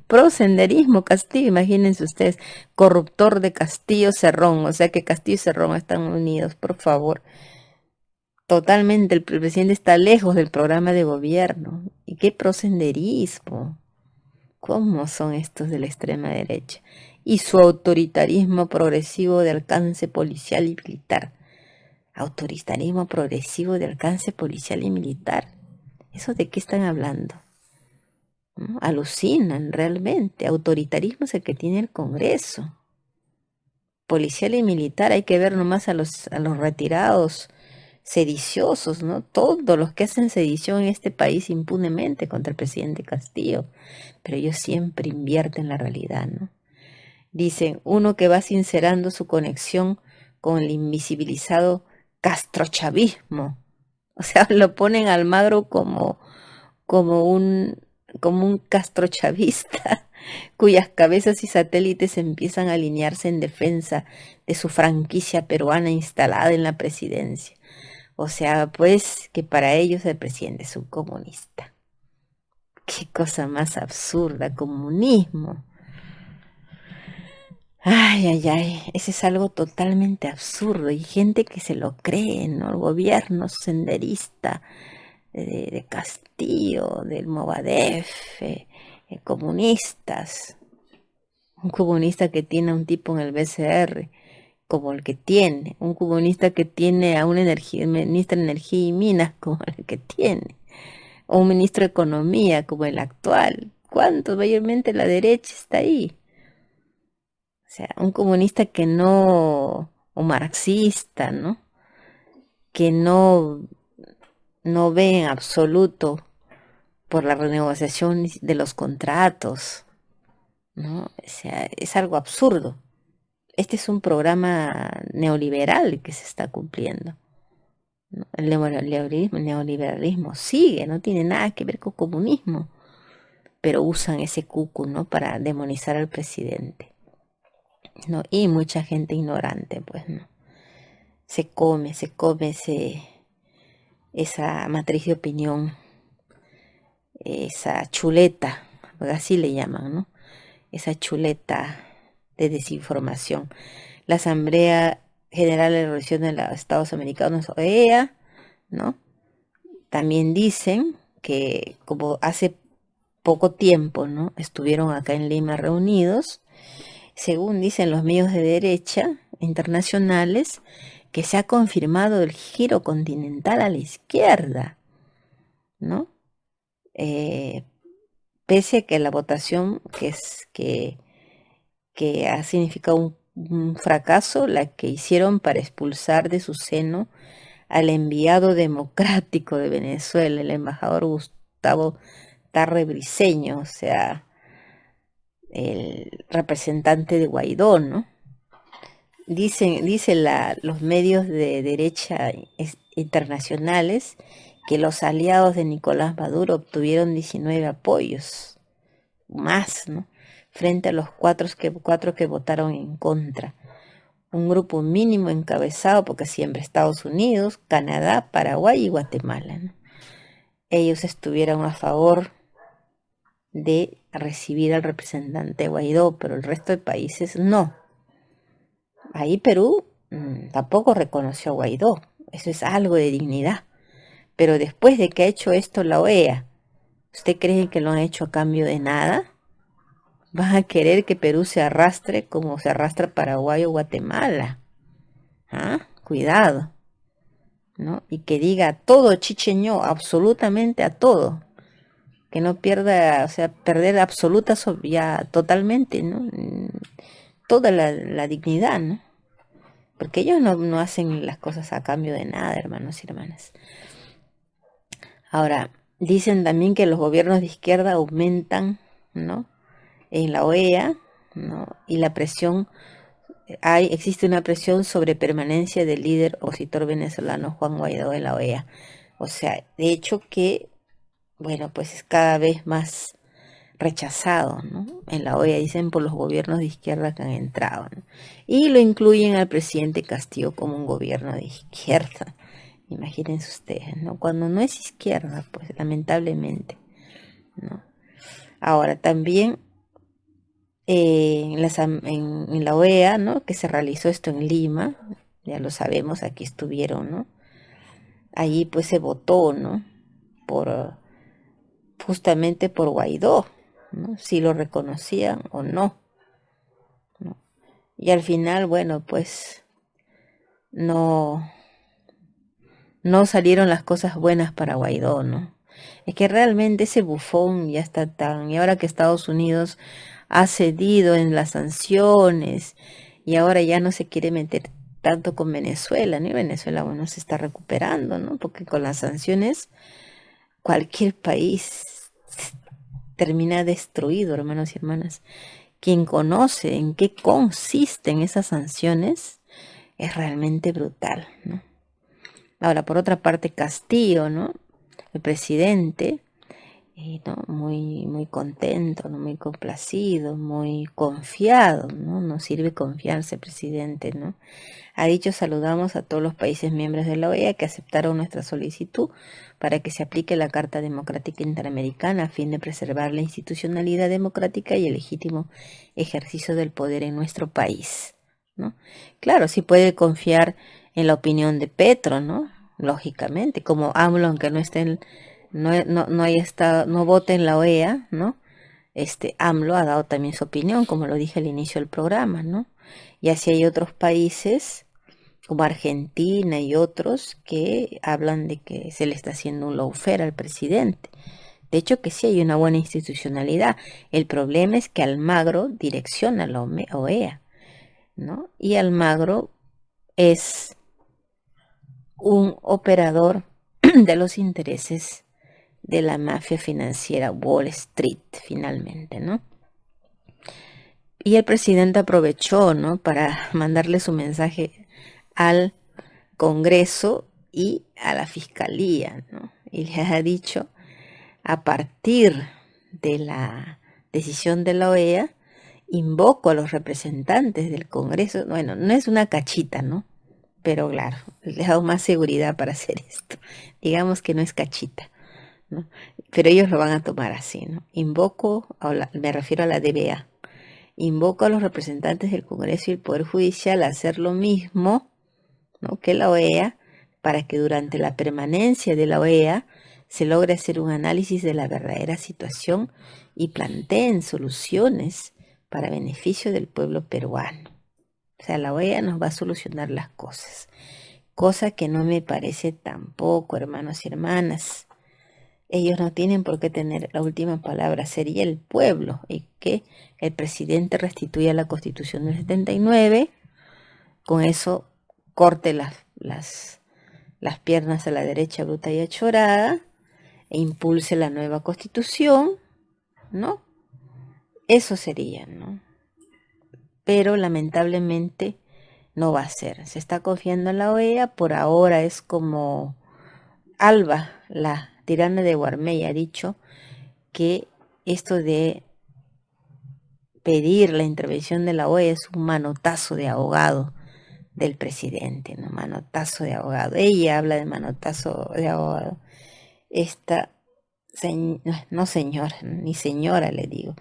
Prosenderismo, Castillo, imagínense ustedes, corruptor de Castillo Cerrón, o sea que Castillo y Cerrón están unidos, por favor. Totalmente, el presidente está lejos del programa de gobierno. ¿Y qué prosenderismo? ¿Cómo son estos de la extrema derecha? Y su autoritarismo progresivo de alcance policial y militar. Autoritarismo progresivo de alcance policial y militar. ¿Eso de qué están hablando? ¿No? Alucinan realmente. Autoritarismo es el que tiene el Congreso. Policial y militar, hay que ver nomás a los retirados sediciosos, ¿no? Todos los que hacen sedición en este país impunemente contra el presidente Castillo, pero ellos siempre invierten la realidad, ¿no? Dicen, uno que va sincerando su conexión con el invisibilizado castrochavismo, o sea, lo ponen a Almagro como un, como un castrochavista cuyas cabezas y satélites empiezan a alinearse en defensa de su franquicia peruana instalada en la presidencia. O sea, pues que para ellos el presidente es un comunista. Qué cosa más absurda, comunismo. Ay, ay, ay, ese es algo totalmente absurdo y gente que se lo cree, ¿no? El gobierno senderista de Castillo, del Movadef, comunistas. Un comunista que tiene a un tipo en el BCR como el que tiene, un comunista que tiene a un ministro de Energía y Minas como el que tiene, o un ministro de Economía como el actual. ¿Cuántos? Mayormente la derecha está ahí. O sea, un comunista que no, o marxista, ¿no? Que no ve en absoluto por la renegociación de los contratos, ¿no? O sea, es algo absurdo. Este es un programa neoliberal que se está cumpliendo, ¿no? El neoliberalismo sigue, no tiene nada que ver con comunismo, pero usan ese cucu, ¿no? Para demonizar al presidente, ¿no? Y mucha gente ignorante, pues, ¿no? Se come esa matriz de opinión, esa chuleta, porque así le llaman, ¿no? Esa chuleta de desinformación. La Asamblea General de la Organización de los Estados Americanos, OEA, ¿no? También dicen que como hace poco tiempo, ¿no? Estuvieron acá en Lima reunidos, según dicen los medios de derecha internacionales, que se ha confirmado el giro continental a la izquierda, ¿no? Pese a que la votación que ha significado un fracaso, la que hicieron para expulsar de su seno al enviado democrático de Venezuela, el embajador Gustavo Tarre Briceño, o sea, el representante de Guaidó, ¿no? Dicen los medios de derecha internacionales que los aliados de Nicolás Maduro obtuvieron 19 apoyos, más, ¿no? Frente a los cuatro que votaron en contra. Un grupo mínimo encabezado, porque siempre Estados Unidos, Canadá, Paraguay y Guatemala, ¿no? Ellos estuvieron a favor de recibir al representante Guaidó, pero el resto de países no. Ahí Perú tampoco reconoció a Guaidó. Eso es algo de dignidad. Pero después de que ha hecho esto la OEA, ¿usted cree que lo han hecho a cambio de nada? ¿Van a querer que Perú se arrastre como se arrastra Paraguay o Guatemala? ¿Ah? Cuidado, ¿no? Y que diga todo chicheño, absolutamente a todo. Que no pierda, o sea, perder absoluta, ya totalmente, ¿no? Toda la dignidad, ¿no? Porque ellos no hacen las cosas a cambio de nada, hermanos y hermanas. Ahora, dicen también que los gobiernos de izquierda aumentan ¿no? En la OEA, ¿no? Y la presión, existe una presión sobre permanencia del líder opositor venezolano Juan Guaidó en la OEA. O sea, de hecho que, bueno, pues es cada vez más rechazado, ¿no? En la OEA, dicen, por los gobiernos de izquierda que han entrado, ¿no? Y lo incluyen al presidente Castillo como un gobierno de izquierda. Imagínense ustedes, ¿no? Cuando no es izquierda, pues lamentablemente, ¿no? Ahora también en la OEA, ¿no? Que se realizó esto en Lima, ya lo sabemos, aquí estuvieron, ¿no? Allí pues se votó, ¿no? Por justamente por Guaidó, ¿no? Si lo reconocían o no, ¿no? Y al final, bueno, pues no, no salieron las cosas buenas para Guaidó, ¿no? Es que realmente ese bufón ya está tan, y ahora que Estados Unidos ha cedido en las sanciones y ahora ya no se quiere meter tanto con Venezuela, ¿no? Y Venezuela, bueno, se está recuperando, ¿no? Porque con las sanciones cualquier país termina destruido, hermanos y hermanas. Quien conoce en qué consisten esas sanciones es realmente brutal, ¿no? Ahora, por otra parte, Castillo, ¿no? El presidente, ¿no? Muy contento, ¿no? Muy complacido, muy confiado, ¿no? No sirve confiarse, presidente, ¿no? Ha dicho: saludamos a todos los países miembros de la OEA que aceptaron nuestra solicitud para que se aplique la Carta Democrática Interamericana a fin de preservar la institucionalidad democrática y el legítimo ejercicio del poder en nuestro país, ¿no? Claro, sí puede confiar en la opinión de Petro, ¿no? Lógicamente, como AMLO, aunque no esté no haya estado, no vote en la OEA, ¿no? AMLO ha dado también su opinión, como lo dije al inicio del programa, ¿no? Y así hay otros países como Argentina y otros que hablan de que se le está haciendo un lawfare al presidente. De hecho que sí hay una buena institucionalidad. El problema es que Almagro direcciona la OEA, ¿no? Y Almagro es un operador de los intereses de la mafia financiera Wall Street, finalmente, ¿no? Y el presidente aprovechó, ¿no? Para mandarle su mensaje al Congreso y a la Fiscalía, ¿no? Y les ha dicho: a partir de la decisión de la OEA, invoco a los representantes del Congreso. Bueno, no es una cachita, ¿no? Pero claro, les ha dado más seguridad para hacer esto. Digamos que no es cachita, ¿no? Pero ellos lo van a tomar así, ¿no? Me refiero a la DBA. Invoco a los representantes del Congreso y el Poder Judicial a hacer lo mismo, ¿no?, que la OEA, para que durante la permanencia de la OEA se logre hacer un análisis de la verdadera situación y planteen soluciones para beneficio del pueblo peruano. O sea, la OEA nos va a solucionar las cosas, cosa que no me parece tampoco, hermanos y hermanas. Ellos no tienen por qué tener la última palabra, sería el pueblo, y que el presidente restituya la Constitución del 79, con eso corte las piernas a la derecha bruta y achorada e impulse la nueva Constitución, ¿no? Eso sería, ¿no? Pero lamentablemente no va a ser. Se está confiando en la OEA, por ahora es como Alba, la tirana de Guarmey, ha dicho que esto de pedir la intervención de la OEA es un manotazo de ahogado del presidente, ¿no? Manotazo de ahogado. Ella habla de manotazo de ahogado. Esta, no señora, ni señora le digo,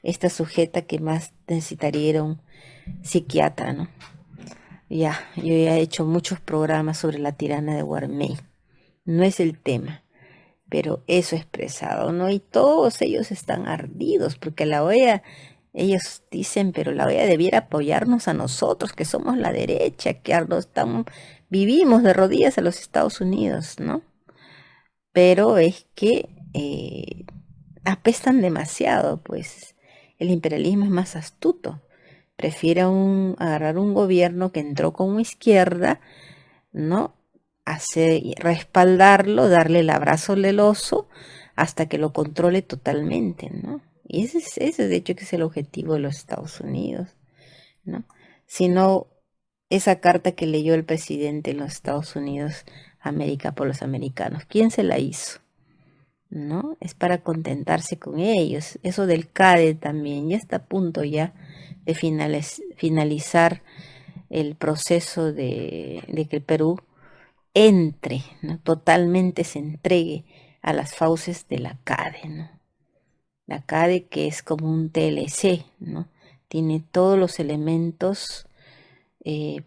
esta sujeta que más necesitaría era un psiquiatra, ¿no? Ya, yo ya he hecho muchos programas sobre la tirana de Guarmey. No es el tema, pero eso expresado, ¿no? Y todos ellos están ardidos porque la OEA, ellos dicen, pero la OEA debiera apoyarnos a nosotros, que somos la derecha, que vivimos de rodillas a los Estados Unidos, ¿no? Pero es que apestan demasiado, pues el imperialismo es más astuto. Prefiere agarrar un gobierno que entró como izquierda, ¿no? Respaldarlo, darle el abrazo del oso hasta que lo controle totalmente, ¿no? Y ese de hecho que es el objetivo de los Estados Unidos, ¿no? Si no, esa carta que leyó el presidente en los Estados Unidos, América por los americanos, ¿quién se la hizo? ¿No? Es para contentarse con ellos. Eso del CADE también, ya está a punto ya de finalizar el proceso de que el Perú entre, ¿no? Totalmente se entregue a las fauces de la CADE, ¿no? La CADE que es como un TLC, ¿no? Tiene todos los elementos eh,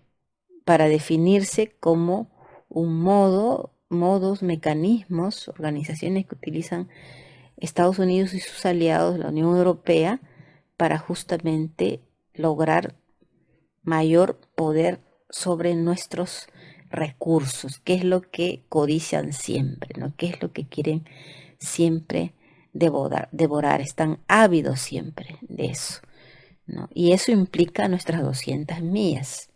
para definirse como un modos, mecanismos, organizaciones que utilizan Estados Unidos y sus aliados, la Unión Europea, para justamente lograr mayor poder sobre nuestros recursos, que es lo que codician siempre, ¿no? ¿Qué es lo que quieren siempre devorar? Están ávidos siempre de eso, ¿no? Y eso implica nuestras 200 millas.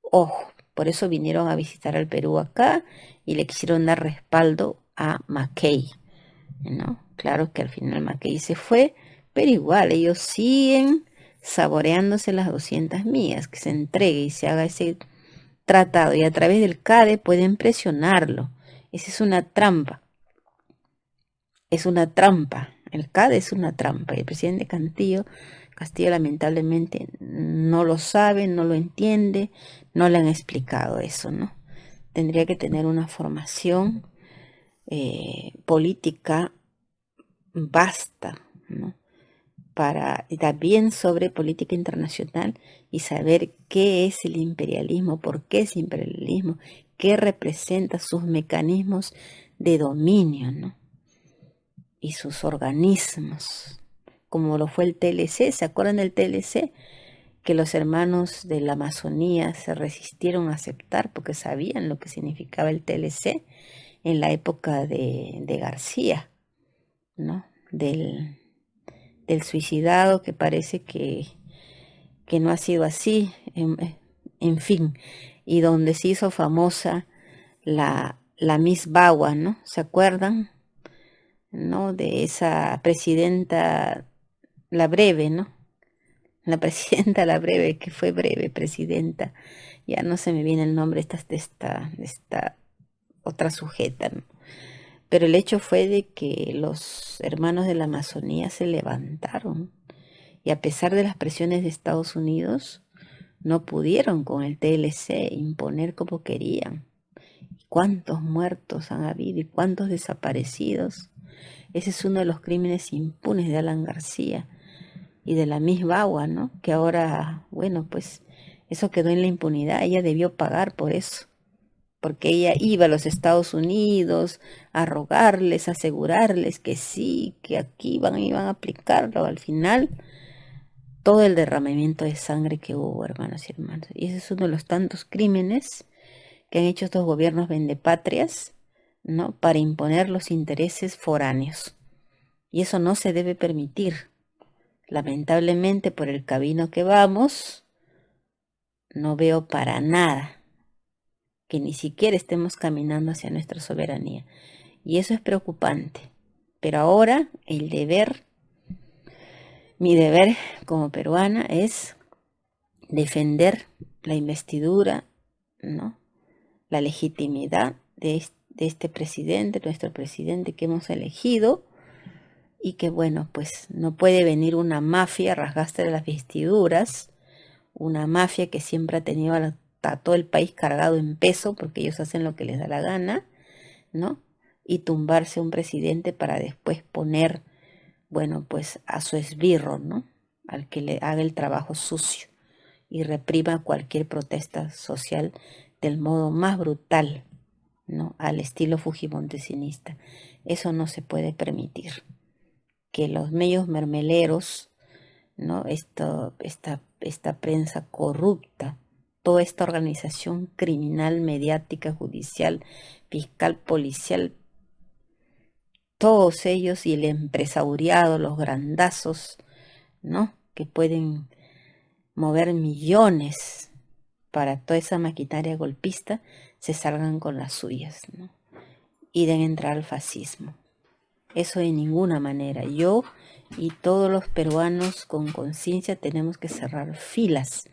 Ojo, por eso vinieron a visitar al Perú acá y le quisieron dar respaldo a McKay, ¿no? Claro que al final McKay se fue, pero igual ellos siguen saboreándose las 200 millas, que se entregue y se haga ese tratado y a través del CADE pueden presionarlo. Esa es una trampa, el CADE es una trampa y el presidente Castillo lamentablemente no lo sabe, no lo entiende, no le han explicado eso, ¿no? Tendría que tener una formación política vasta, ¿no? Para y también sobre política internacional y saber qué es el imperialismo, por qué es imperialismo, qué representa sus mecanismos de dominio, ¿no? Y sus organismos, como lo fue el TLC. ¿Se acuerdan del TLC? Que los hermanos de la Amazonía se resistieron a aceptar porque sabían lo que significaba el TLC en la época de García, ¿no? Del suicidado, que parece que no ha sido así, en fin, y donde se hizo famosa la Miss Bagua, ¿no? ¿Se acuerdan? ¿No? De esa presidenta, la breve, ¿no? La presidenta, la breve, que fue breve presidenta, ya no se me viene el nombre de esta otra sujeta, ¿no? Pero el hecho fue de que los hermanos de la Amazonía se levantaron y a pesar de las presiones de Estados Unidos, no pudieron con el TLC imponer como querían. ¿Cuántos muertos han habido y cuántos desaparecidos? Ese es uno de los crímenes impunes de Alan García y de la Miss Bagua, ¿no? Que ahora, bueno, pues eso quedó en la impunidad. Ella debió pagar por eso, porque ella iba a los Estados Unidos a rogarles, a asegurarles que sí, que aquí iban a aplicarlo. Al final, todo el derramamiento de sangre que hubo, hermanos y hermanas. Y ese es uno de los tantos crímenes que han hecho estos gobiernos vendepatrias, ¿no? Para imponer los intereses foráneos. Y eso no se debe permitir. Lamentablemente, por el camino que vamos, no veo para nada que ni siquiera estemos caminando hacia nuestra soberanía. Y eso es preocupante. Pero ahora mi deber como peruana es defender la investidura, ¿no? La legitimidad de este presidente, nuestro presidente que hemos elegido, y que bueno, pues no puede venir una mafia a rasgarse las vestiduras, una mafia que siempre ha tenido a todo el país cargado en peso porque ellos hacen lo que les da la gana, ¿no? Y tumbarse un presidente para después poner, bueno, pues a su esbirro, ¿no? Al que le haga el trabajo sucio y reprima cualquier protesta social del modo más brutal, ¿no? Al estilo fujimontesinista. Eso no se puede permitir. Que los medios mermeleros, ¿no? Esta prensa corrupta, toda esta organización criminal, mediática, judicial, fiscal, policial, todos ellos y el empresariado, los grandazos, ¿no? Que pueden mover millones para toda esa maquinaria golpista, se salgan con las suyas, ¿no? Y den entrada al fascismo. Eso de ninguna manera. Yo y todos los peruanos con conciencia tenemos que cerrar filas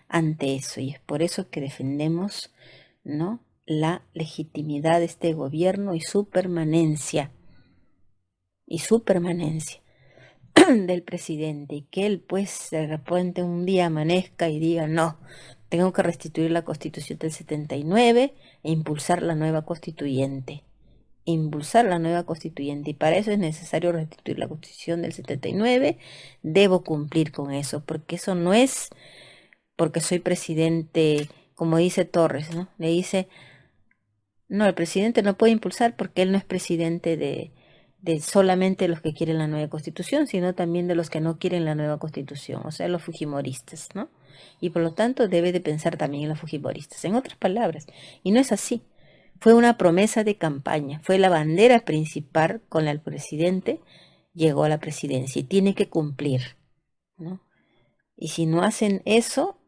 ante eso. Y es por eso que defendemos, ¿no?, la legitimidad de este gobierno y su permanencia. Del presidente, y que él pues de repente un día amanezca y diga: no, tengo que restituir la constitución del 79 e impulsar la nueva constituyente. Y para eso es necesario restituir la constitución del 79. Debo cumplir con eso, porque eso no es porque soy presidente, como dice Torres, ¿no? Le dice: no, el presidente no puede impulsar porque él no es presidente de solamente los que quieren la nueva constitución, sino también de los que no quieren la nueva constitución, o sea, los fujimoristas, ¿no? Y por lo tanto debe de pensar también en los fujimoristas, en otras palabras. Y no es así. Fue una promesa de campaña, fue la bandera principal con la que el presidente llegó a la presidencia y tiene que cumplir, ¿no? Y si no hacen eso,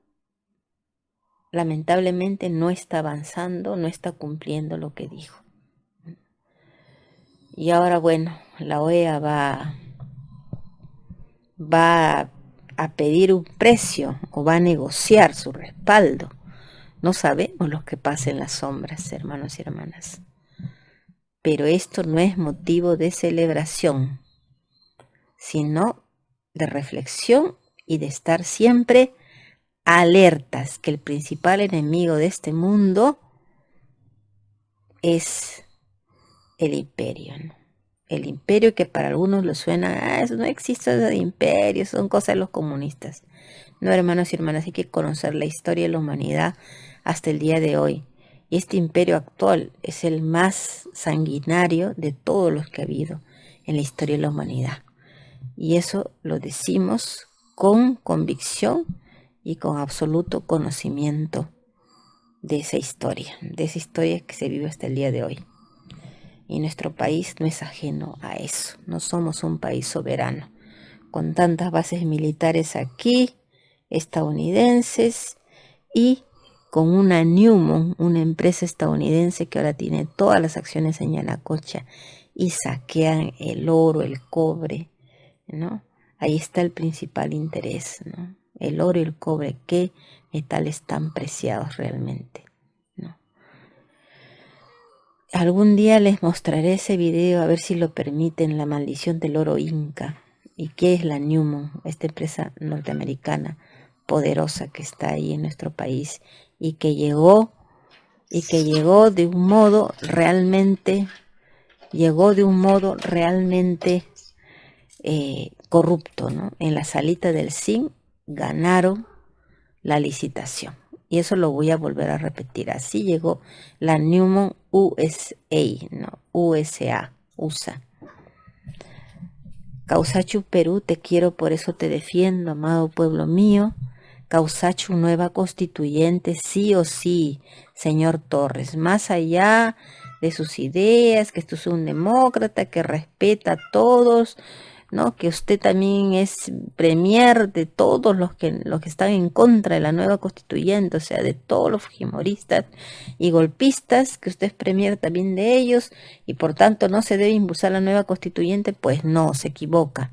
lamentablemente no está avanzando, no está cumpliendo lo que dijo. Y ahora, bueno, la OEA va a pedir un precio o va a negociar su respaldo. No sabemos lo que pasa en las sombras, hermanos y hermanas. Pero esto no es motivo de celebración, sino de reflexión y de estar siempre alertas que el principal enemigo de este mundo es el imperio, ¿no? El imperio que para algunos le suena: eso no existe, eso de imperio, son cosas de los comunistas. No, hermanos y hermanas, hay que conocer la historia de la humanidad hasta el día de hoy. Y este imperio actual es el más sanguinario de todos los que ha habido en la historia de la humanidad. Y eso lo decimos con convicción y con absoluto conocimiento de esa historia que se vive hasta el día de hoy. Y nuestro país no es ajeno a eso. No somos un país soberano, con tantas bases militares aquí, estadounidenses, y con una Newmont, una empresa estadounidense que ahora tiene todas las acciones en Yanacocha y saquean el oro, el cobre, ¿no? Ahí está el principal interés, ¿no? El oro y el cobre, qué metales tan preciados realmente, ¿no? Algún día les mostraré ese video, a ver si lo permiten, la maldición del oro inca. ¿Y qué es la Newmont? Esta empresa norteamericana poderosa que está ahí en nuestro país y que llegó de un modo realmente, corrupto, ¿no? En la salita del zinc ganaron la licitación. Y eso lo voy a volver a repetir. Así llegó la Newmont USA, ¿no? USA. Causachu Perú, te quiero, por eso te defiendo, amado pueblo mío. Causachu nueva constituyente, sí o sí, señor Torres. Más allá de sus ideas, que esto es un demócrata, que respeta a todos, ¿no? Que usted también es premier de todos los que están en contra de la nueva constituyente, o sea, de todos los fujimoristas y golpistas, que usted es premier también de ellos, y por tanto no se debe impulsar la nueva constituyente. Pues no, se equivoca,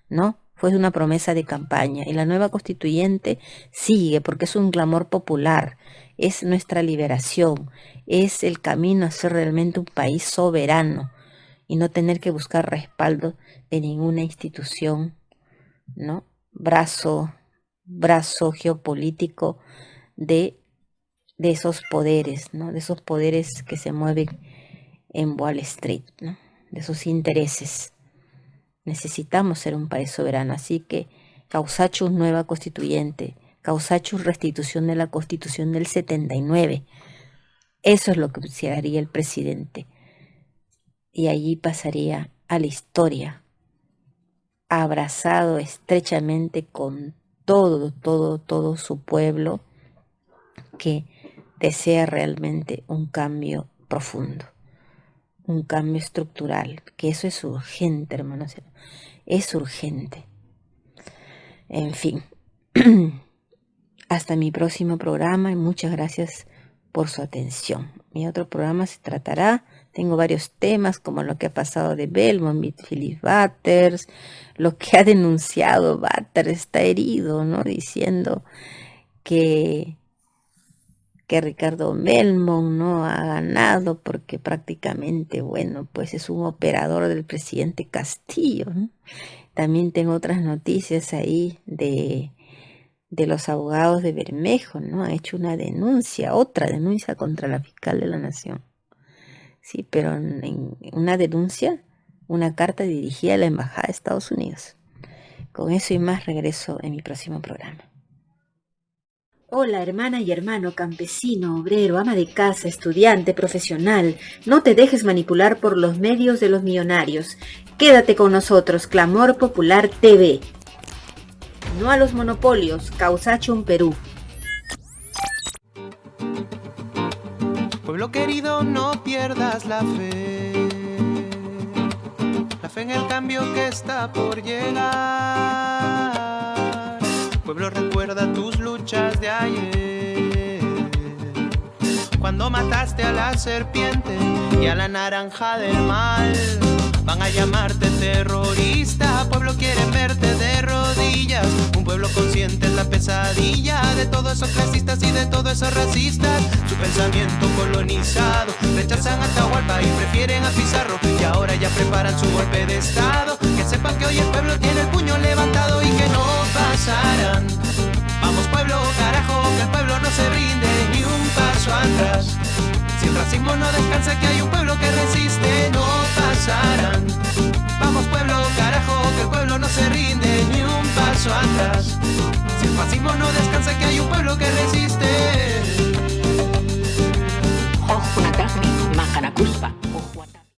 ¿no? Fue una promesa de campaña y la nueva constituyente sigue porque es un clamor popular, es nuestra liberación, es el camino a ser realmente un país soberano y no tener que buscar respaldo de ninguna institución, ¿no? Brazo geopolítico de esos poderes, ¿no? De esos poderes que se mueven en Wall Street, ¿no? De esos intereses. Necesitamos ser un país soberano, así que Causachu nueva constituyente, Causachu restitución de la constitución del 79. Eso es lo que haría el presidente. Y allí pasaría a la historia, abrazado estrechamente con todo su pueblo que desea realmente un cambio profundo, un cambio estructural, que eso es urgente, hermanos, es urgente. En fin, hasta mi próximo programa y muchas gracias por su atención. Mi otro programa se tratará Tengo varios temas como lo que ha pasado de Belmont y Philip Butters, lo que ha denunciado Butters, está herido, ¿no? Diciendo que, que Ricardo Belmont no ha ganado porque prácticamente, bueno, pues es un operador del presidente Castillo, ¿no? También tengo otras noticias ahí de los abogados de Bermejo, ¿no? Ha hecho una denuncia, otra denuncia contra la fiscal de la Nación. Sí, pero en una denuncia, una carta dirigida a la Embajada de Estados Unidos. Con eso y más regreso en mi próximo programa. Hola, hermana y hermano, campesino, obrero, ama de casa, estudiante, profesional. No te dejes manipular por los medios de los millonarios. Quédate con nosotros, Clamor Popular TV. No a los monopolios, Causachum Perú. Pueblo querido, no pierdas la fe en el cambio que está por llegar. Pueblo, recuerda tus luchas de ayer, cuando mataste a la serpiente y a la naranja del mal. Van a llamarte terrorista, pueblo, quieren verte de rodillas. Un pueblo consciente es la pesadilla de todos esos clasistas y de todos esos racistas. Su pensamiento colonizado, rechazan a Atahualpa y prefieren a Pizarro, y ahora ya preparan su golpe de estado. Que sepan que hoy el pueblo tiene el puño levantado y que no pasarán. Vamos pueblo, carajo, que el pueblo no se rinde ni un paso atrás. Si el racismo no descansa, que hay un pueblo que resiste, no pasarán. Vamos pueblo, carajo, que el pueblo no se rinde ni un paso atrás.